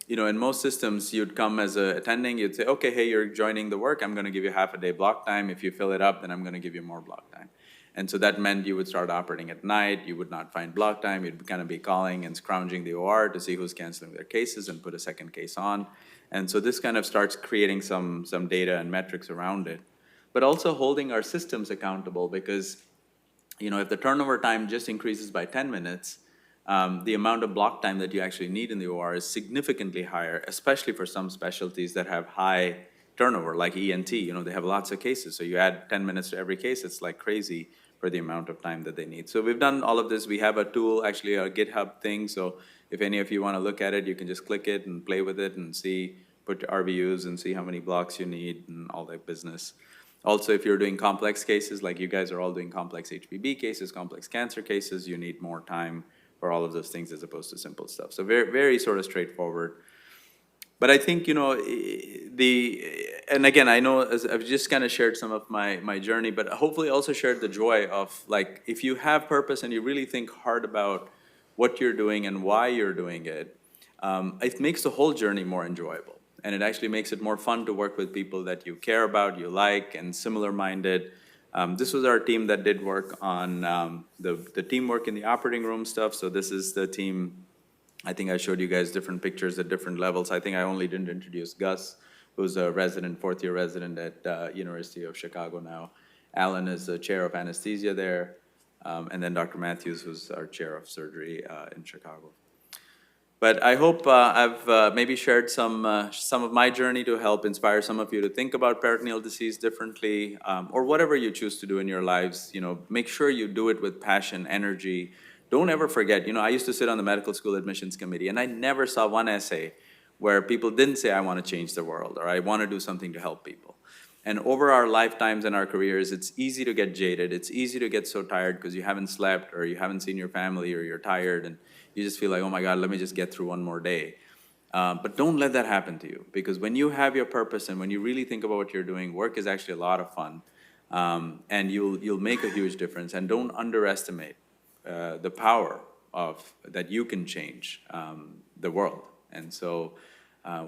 you know, in most systems, you'd come as a attending, you'd say, okay, hey, you're joining the work, I'm gonna give you half a day block time. If you fill it up, then I'm gonna give you more block time. And so that meant you would start operating at night, you would not find block time, you'd kind of be calling and scrounging the OR to see who's canceling their cases and put a second case on. And so this kind of starts creating some data and metrics around it. But also holding our systems accountable because, you know, if the turnover time just increases by 10 minutes, the amount of block time that you actually need in the OR is significantly higher, especially for some specialties that have high turnover, like ENT. You know, they have lots of cases. So you add 10 minutes to every case, it's like crazy for the amount of time that they need. So we've done all of this. We have a tool, actually a GitHub thing. So if any of you want to look at it, you can just click it and play with it and see, put your RVUs and see how many blocks you need and all that business. Also, if you're doing complex cases, like you guys are all doing complex HPB cases, complex cancer cases, you need more time for all of those things as opposed to simple stuff. So very, very sort of straightforward. But I think, you know, and again, I know I've just kind of shared some of my journey, but hopefully also shared the joy of, like, if you have purpose and you really think hard about what you're doing and why you're doing it, it makes the whole journey more enjoyable. And it actually makes it more fun to work with people that you care about, you like, and similar-minded. This was our team that did work on the teamwork in the operating room stuff. So this is the team. I think I showed you guys different pictures at different levels. I think I only didn't introduce Gus, who's a resident, fourth-year resident at University of Chicago now. Alan is the chair of anesthesia there. And then Dr. Matthews, who's our chair of surgery in Chicago. But I hope I've maybe shared some of my journey to help inspire some of you to think about peritoneal disease differently, or whatever you choose to do in your lives. You know, make sure you do it with passion, energy. Don't ever forget, you know, I used to sit on the medical school admissions committee, and I never saw one essay where people didn't say, I want to change the world, or I want to do something to help people. And over our lifetimes and our careers, it's easy to get jaded. It's easy to get so tired because you haven't slept, or you haven't seen your family, or you're tired, and you just feel like, oh my God, let me just get through one more day. But don't let that happen to you, because when you have your purpose and when you really think about what you're doing, work is actually a lot of fun, and you'll make a huge difference. And don't underestimate the power of that you can change the world. And so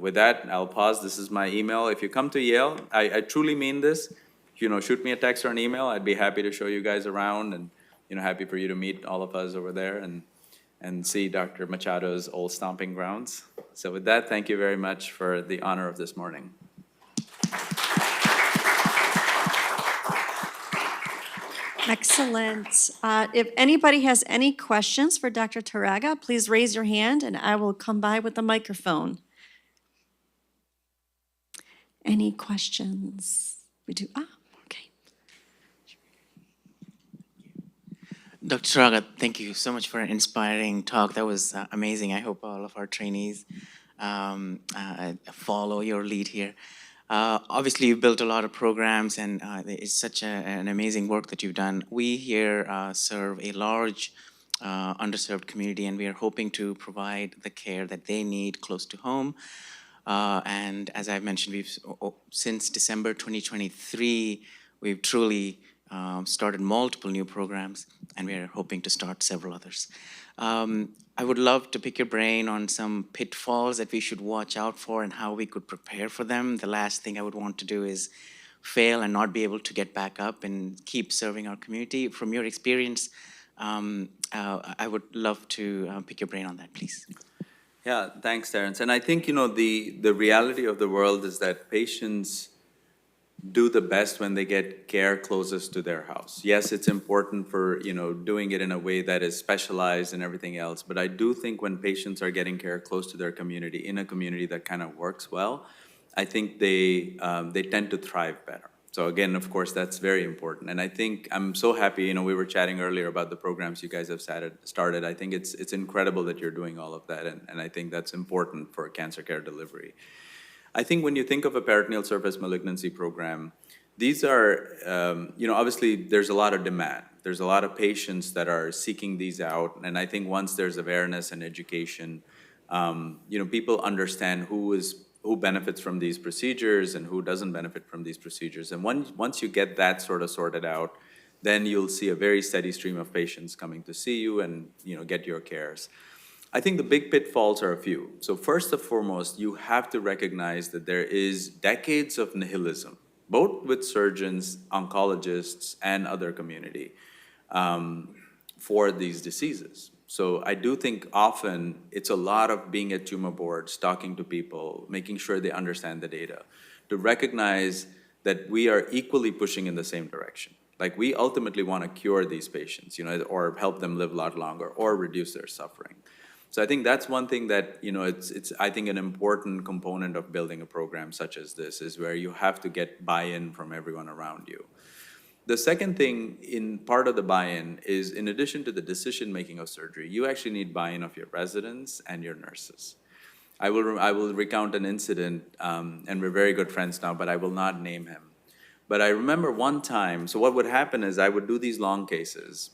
with that, I'll pause. This is my email. If you come to Yale, I truly mean this. You know, shoot me a text or an email. I'd be happy to show you guys around, and you know, happy for you to meet all of us over there and see Dr. Machado's old stomping grounds. So with that, thank you very much for the honor of this morning. Excellent. If anybody has any questions for Dr. Turaga, please raise your hand and I will come by with the microphone. Any questions? We do, okay. Dr. Turaga, thank you so much for an inspiring talk. That was amazing. I hope all of our trainees follow your lead here. Obviously, you've built a lot of programs, and it's such an amazing work that you've done. We here serve a large underserved community, and we are hoping to provide the care that they need close to home. And as I've mentioned, since December 2023, we've truly started multiple new programs, and we are hoping to start several others. I would love to pick your brain on some pitfalls that we should watch out for and how we could prepare for them. The last thing I would want to do is fail and not be able to get back up and keep serving our community. From your experience, I would love to pick your brain on that, please. Yeah, thanks, Terrence. And I think, you know, the reality of the world is that patients do the best when they get care closest to their house. Yes, it's important for, you know, doing it in a way that is specialized and everything else, but I do think when patients are getting care close to their community, in a community that kind of works well, I think they tend to thrive better. So again, of course, that's very important. And I think I'm so happy, you know, we were chatting earlier about the programs you guys have started. I think it's incredible that you're doing all of that, and I think that's important for cancer care delivery. I think when you think of a peritoneal surface malignancy program, these are, obviously there's a lot of demand. There's a lot of patients that are seeking these out. And I think once there's awareness and education, people understand who benefits from these procedures and who doesn't benefit from these procedures. And once you get that sort of sorted out, then you'll see a very steady stream of patients coming to see you and, get your cares. I think the big pitfalls are a few. So first and foremost, you have to recognize that there is decades of nihilism, both with surgeons, oncologists, and other community for these diseases. So I do think often it's a lot of being at tumor boards, talking to people, making sure they understand the data, to recognize that we are equally pushing in the same direction. Like, we ultimately want to cure these patients, or help them live a lot longer or reduce their suffering. So I think that's one thing that, it's I think an important component of building a program such as this is where you have to get buy-in from everyone around you. The second thing in part of the buy-in is, in addition to the decision-making of surgery, you actually need buy-in of your residents and your nurses. I will recount an incident, and we're very good friends now, but I will not name him. But I remember one time, so what would happen is I would do these long cases,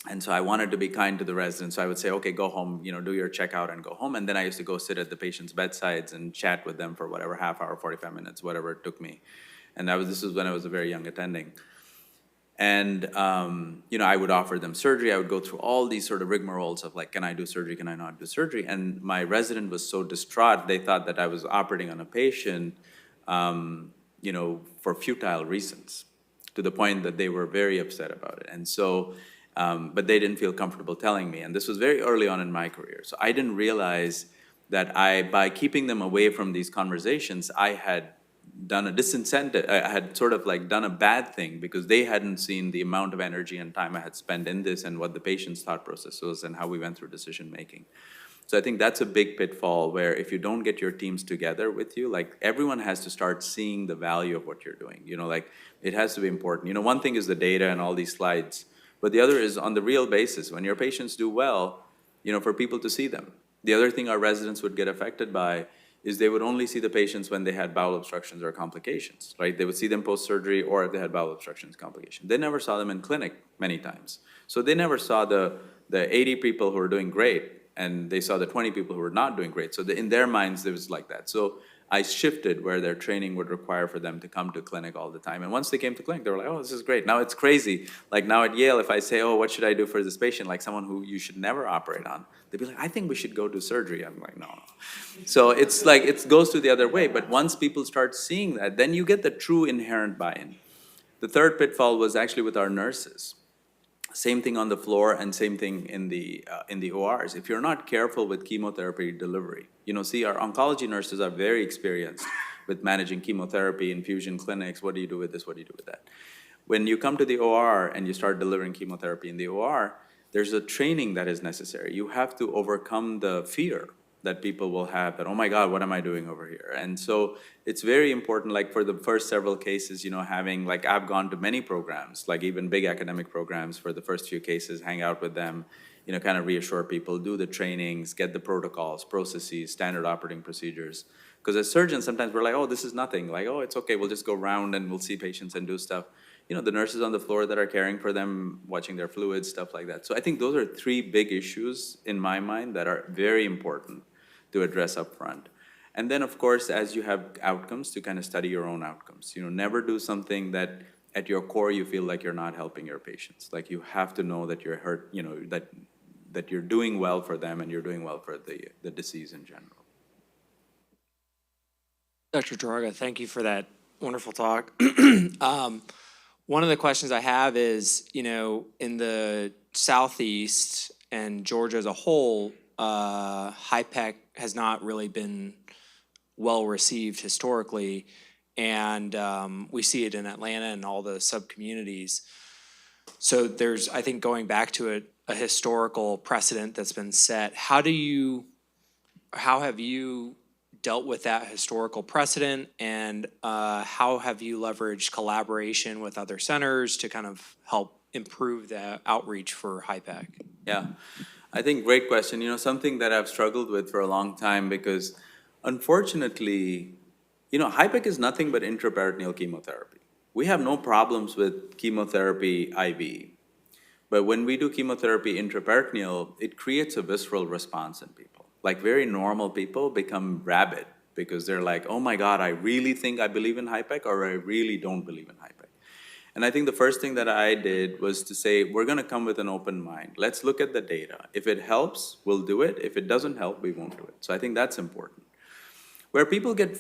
and so I wanted to be kind to the residents, so I would say, okay, go home, do your checkout and go home. And then I used to go sit at the patient's bedsides and chat with them for whatever, half hour, 45 minutes, whatever it took me. And this was when I was a very young attending. And, I would offer them surgery. I would go through all these sort of rigmaroles of like, can I do surgery? Can I not do surgery? And my resident was so distraught, they thought that I was operating on a patient, for futile reasons, to the point that they were very upset about it. And so, but they didn't feel comfortable telling me. And this was very early on in my career. So I didn't realize that by keeping them away from these conversations, I had done a disincentive. I had sort of like done a bad thing, because they hadn't seen the amount of energy and time I had spent in this and what the patient's thought process was and how we went through decision making. So I think that's a big pitfall, where if you don't get your teams together with you, like, everyone has to start seeing the value of what you're doing. Like, it has to be important. One thing is the data and all these slides, but the other is on the real basis. When your patients do well, for people to see them. The other thing our residents would get affected by is they would only see the patients when they had bowel obstructions or complications, right? They would see them post-surgery, or if they had bowel obstructions, complications. They never saw them in clinic many times. So they never saw the 80 people who were doing great, and they saw the 20 people who were not doing great. So in their minds, it was like that. So I shifted where their training would require for them to come to clinic all the time. And once they came to clinic, they were like, oh, this is great. Now it's crazy. Like, now at Yale, if I say, oh, what should I do for this patient? Like, someone who you should never operate on, they'd be like, I think we should go do surgery. I'm like, no. So it's like, it goes to the other way. But once people start seeing that, then you get the true inherent buy-in. The third pitfall was actually with our nurses. Same thing on the floor, and same thing in the ORs. If you're not careful with chemotherapy delivery, see, our oncology nurses are very experienced with managing chemotherapy, infusion clinics. What do you do with this? What do you do with that? When you come to the OR and you start delivering chemotherapy in the OR, there's a training that is necessary. You have to overcome the fear that people will have, that, oh my God, what am I doing over here? And so it's very important, like, for the first several cases, having, like, I've gone to many programs, like even big academic programs, for the first few cases, hang out with them, kind of reassure people, do the trainings, get the protocols, processes, standard operating procedures. Because as surgeons, sometimes we're like, oh, this is nothing. Like, oh, it's okay, we'll just go around and we'll see patients and do stuff. The nurses on the floor that are caring for them, watching their fluids, stuff like that. So I think those are three big issues in my mind that are very important to address up front. And then, of course, as you have outcomes, to kind of study your own outcomes. Never do something that at your core you feel like you're not helping your patients. Like, you have to know that you're hurt, that you're doing well for them and you're doing well for the disease in general. Dr. Turaga, thank you for that wonderful talk. One of the questions I have is, in the Southeast and Georgia as a whole, HIPEC has not really been well received historically, and we see it in Atlanta and all the sub-communities. So there's, I think, going back to a historical precedent that's been set. How have you dealt with that historical precedent, and how have you leveraged collaboration with other centers to kind of help improve the outreach for HIPEC? Yeah. I think great question. Something that I've struggled with for a long time, because unfortunately, HIPEC is nothing but intraperitoneal chemotherapy. We have no problems with chemotherapy IV. But when we do chemotherapy intraperitoneal, it creates a visceral response in people. Like very normal people become rabid because they're like, oh my God, I really think I believe in HIPEC or I really don't believe in HIPEC. And I think the first thing that I did was to say, we're gonna come with an open mind. Let's look at the data. If it helps, we'll do it. If it doesn't help, we won't do it. So I think that's important. Where people get,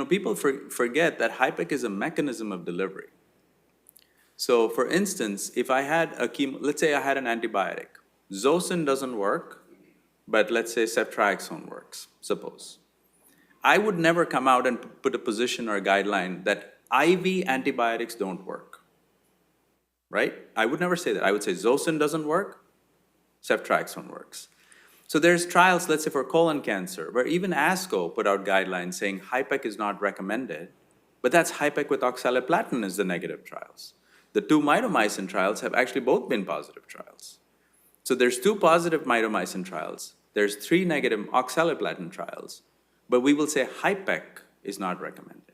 people forget that HIPEC is a mechanism of delivery. So for instance, if I had let's say I had an antibiotic. Zosyn doesn't work, but let's say ceftriaxone works, suppose. I would never come out and put a position or a guideline that IV antibiotics don't work, right? I would never say that. I would say Zosyn doesn't work, ceftriaxone works. So there's trials, let's say for colon cancer, where even ASCO put out guidelines saying HIPEC is not recommended, but that's HIPEC with oxaliplatin is the negative trials. The 2 mitomycin trials have actually both been positive trials. So there's 2 positive mitomycin trials, there's 3 negative oxaliplatin trials, but we will say HIPEC is not recommended.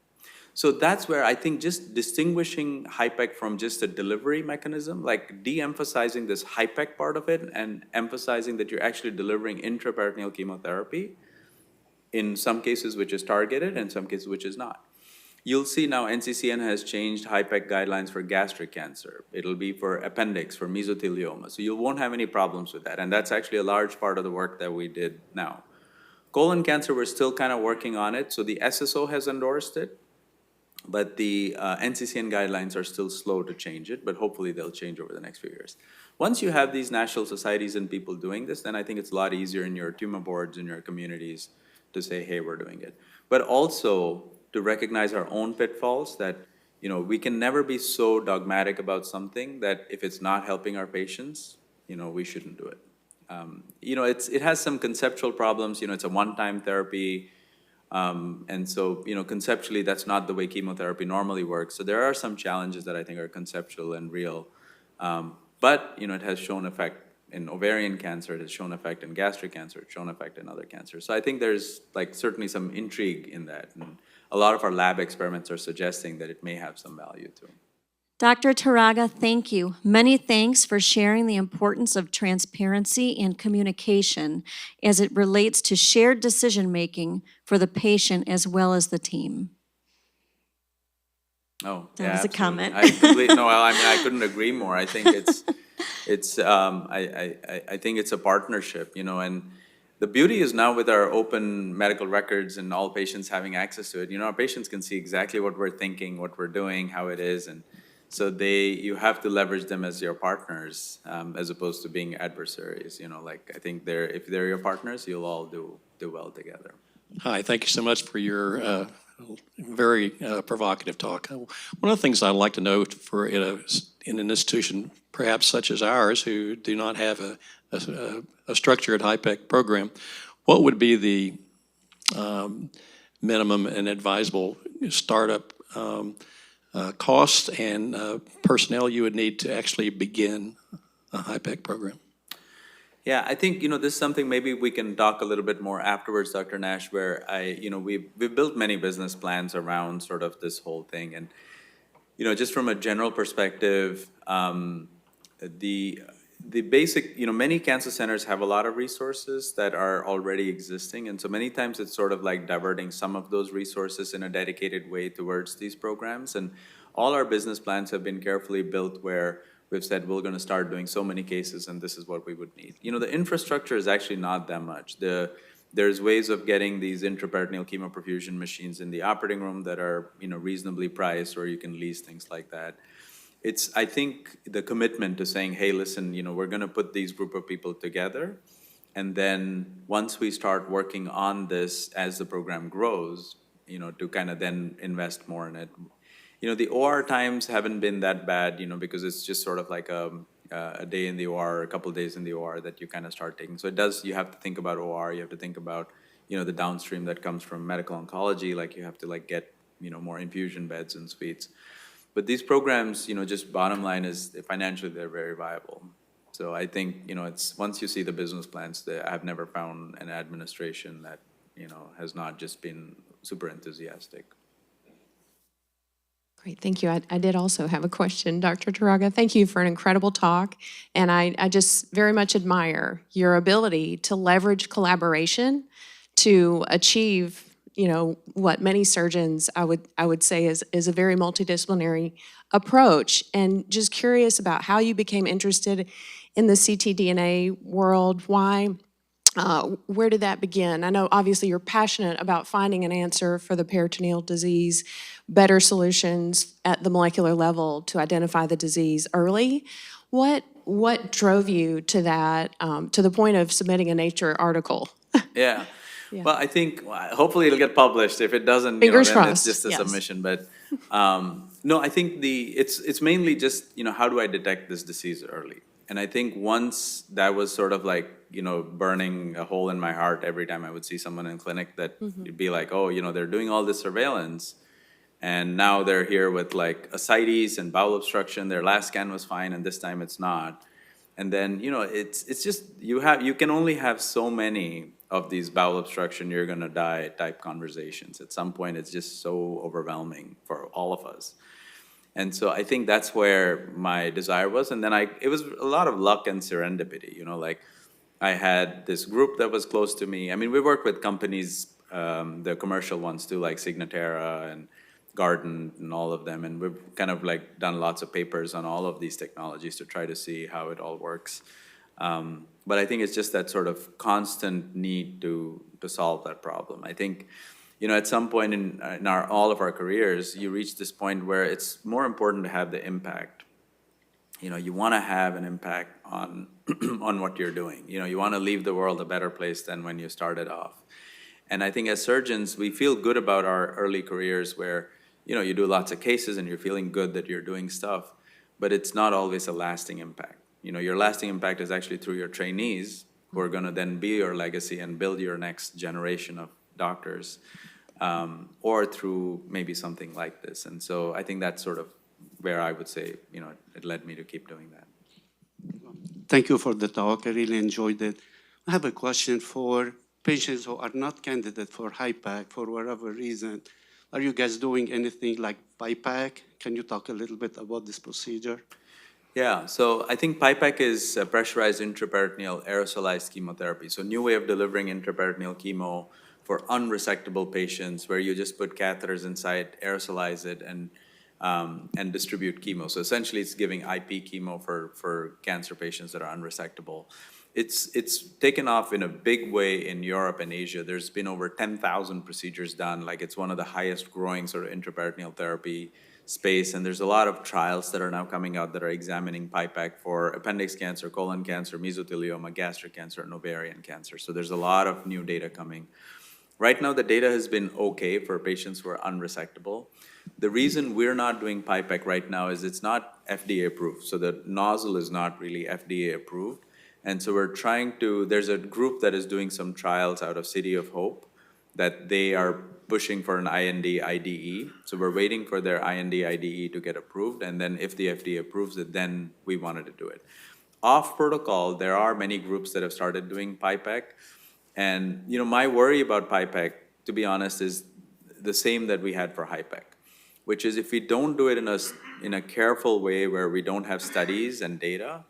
So that's where I think just distinguishing HIPEC from just a delivery mechanism, like de-emphasizing this HIPEC part of it and emphasizing that you're actually delivering intraperitoneal chemotherapy, in some cases which is targeted and in some cases which is not. You'll see now NCCN has changed HIPEC guidelines for gastric cancer. It'll be for appendix, for mesothelioma. So you won't have any problems with that. And that's actually a large part of the work that we did now. Colon cancer, we're still kind of working on it. So the SSO has endorsed it. But the NCCN guidelines are still slow to change it, but hopefully they'll change over the next few years. Once you have these national societies and people doing this, then I think it's a lot easier in your tumor boards, in your communities, to say, hey, we're doing it. But also to recognize our own pitfalls that, we can never be so dogmatic about something that if it's not helping our patients, we shouldn't do it. It has some conceptual problems, it's a one-time therapy. And so, conceptually, that's not the way chemotherapy normally works. So there are some challenges that I think are conceptual and real. But, it has shown effect in ovarian cancer, it has shown effect in gastric cancer, it's shown effect in other cancers. So I think there's certainly some intrigue in that. And a lot of our lab experiments are suggesting that it may have some value too. Dr. Turaga, thank you. Many thanks for sharing the importance of transparency and communication as it relates to shared decision-making for the patient as well as the team. Oh, That yeah, was a absolutely. comment. I couldn't agree more. I think I think it's a partnership, and the beauty is now with our open medical records and all patients having access to it, our patients can see exactly what we're thinking, what we're doing, how it is, and so you have to leverage them as your partners, as opposed to being adversaries. I think if they're your partners, you'll all do well together. Hi, thank you so much for your very provocative talk. One of the things I'd like to know in an institution perhaps such as ours who do not have a structured HIPEC program, what would be the minimum and advisable startup cost and personnel you would need to actually begin a HIPEC program? Yeah, I think, this is something maybe we can talk a little bit more afterwards, Dr. Nash, where we've built many business plans around sort of this whole thing. And, just from a general perspective, the basic, many cancer centers have a lot of resources that are already existing. And so many times it's sort of like diverting some of those resources in a dedicated way towards these programs. And all our business plans have been carefully built where we've said we're going to start doing so many cases and this is what we would need. The infrastructure is actually not that much. There's ways of getting these intraperitoneal chemoperfusion machines in the operating room that are, reasonably priced, or you can lease things like that. It's, I think, the commitment to saying, hey, listen, we're going to put these group of people together. And then once we start working on this as the program grows, to kind of then invest more in it. The OR times haven't been that bad, because it's just sort of like a day in the OR, a couple of days in the OR that you kind of start taking. So you have to think about OR, you have to think about, the downstream that comes from medical oncology, like you have to get, more infusion beds and suites. But these programs, just bottom line is financially they're very viable. So I think, it's once you see the business plans, I've never found an administration that, has not just been super enthusiastic. Great, thank you. I did also have a question, Dr. Turaga. Thank you for an incredible talk. And I just very much admire your ability to leverage collaboration to achieve, what many surgeons I would say is a very multidisciplinary approach. And just curious about how you became interested in the ctDNA world. Why? Where did that begin? I know obviously you're passionate about finding an answer for the peritoneal disease, better solutions at the molecular level to identify the disease early. What drove you to that, to the point of submitting a Nature article? Yeah. Well, I think hopefully it'll get published. If it doesn't, Fingers then it's crossed, just a yes. submission. But no, I think it's mainly just, how do I detect this disease early? And I think once that was sort of like, burning a hole in my heart every time I would see someone in clinic, that it'd be like, oh, they're doing all this surveillance, and now they're here with like ascites and bowel obstruction. Their last scan was fine, and this time it's not. And then, it's just, you can only have so many of these bowel obstruction, you're gonna die type conversations. At some point, it's just so overwhelming for all of us. And so I think that's where my desire was. And then it was a lot of luck and serendipity, like I had this group that was close to me. I mean, we work with companies, the commercial ones too, like Signatera and Garden and all of them. And we've kind of like done lots of papers on all of these technologies to try to see how it all works. But I think it's just that sort of constant need to solve that problem. I think, at some point in all of our careers, you reach this point where it's more important to have the impact. You want to have an impact on on what you're doing. You want to leave the world a better place than when you started off. And I think as surgeons, we feel good about our early careers where, you do lots of cases and you're feeling good that you're doing stuff, but it's not always a lasting impact. Your lasting impact is actually through your trainees who are going to then be your legacy and build your next generation of doctors, or through maybe something like this. And so I think that's sort of where I would say, it led me to keep doing that. Thank you for the talk. I really enjoyed it. I have a question for patients who are not candidate for HIPAC for whatever reason. Are you guys doing anything like PIPAC? Can you talk a little bit about this procedure? Yeah, so I think PIPAC is pressurized intraperitoneal aerosolized chemotherapy. So new way of delivering intraperitoneal chemo for unresectable patients, where you just put catheters inside, aerosolize it, and distribute chemo. So essentially, it's giving IP chemo for cancer patients that are unresectable. It's taken off in a big way in Europe and Asia. There's been over 10,000 procedures done. Like, it's one of the highest growing sort of intraperitoneal therapy space, and there's a lot of trials that are now coming out that are examining PIPAC for appendix cancer, colon cancer, mesothelioma, gastric cancer, and ovarian cancer. So there's a lot of new data coming. Right now, the data has been okay for patients who are unresectable. The reason we're not doing PIPAC right now is it's not FDA approved. So the nozzle is not really FDA approved. And so we're trying to, there's a group that is doing some trials out of City of Hope that they are pushing for an IND IDE. So we're waiting for their IND IDE to get approved. And then if the FDA approves it, then we wanted to do it. Off protocol, there are many groups that have started doing PIPAC. And my worry about PIPAC, to be honest, is the same that we had for HIPAC, which is if we don't do it in a careful way where we don't have studies and data,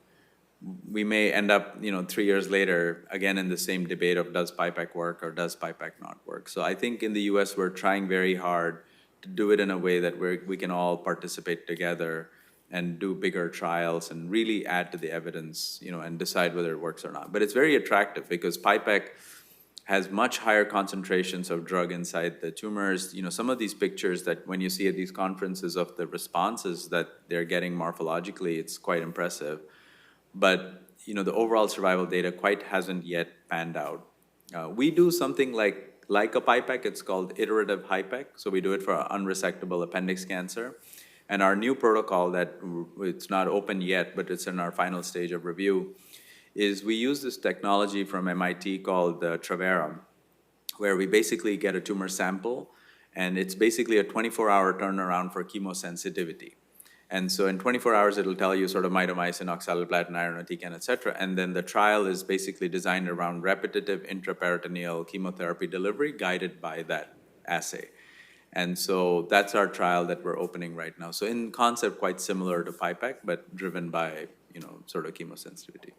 we may end up, 3 years later, again in the same debate of does PIPAC work or does PIPAC not work. So I think in the US, we're trying very hard to do it in a way that we can all participate together and do bigger trials and really add to the evidence, and decide whether it works or not. But it's very attractive because PIPAC has much higher concentrations of drug inside the tumors. Some of these pictures that when you see at these conferences of the responses that they're getting morphologically, it's quite impressive. But, the overall survival data quite hasn't yet panned out. We do something like a PIPAC, it's called iterative HIPAC. So we do it for unresectable appendix cancer. And our new protocol that it's not open yet, but it's in our final stage of review, is we use this technology from MIT called Travera, where we basically get a tumor sample, and it's basically a 24-hour turnaround for chemosensitivity. And so in 24 hours, it'll tell you sort of mitomycin, oxaliplatin, irinotecan, et cetera. And then the trial is basically designed around repetitive intraperitoneal chemotherapy delivery guided by that assay. And so that's our trial that we're opening right now. So in concept, quite similar to PIPEC, but driven by, sort of chemosensitivity.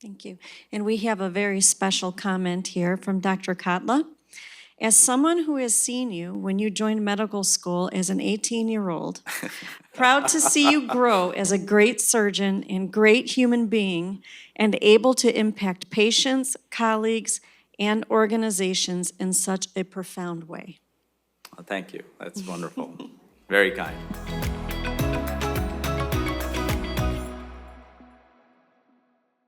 Thank you. And we have a very special comment here from Dr. Kotla. As someone who has seen you when you joined medical school as an 18-year-old, proud to see you grow as a great surgeon and great human being and able to impact patients, colleagues, and organizations in such a profound way. Thank you. That's wonderful. Very kind.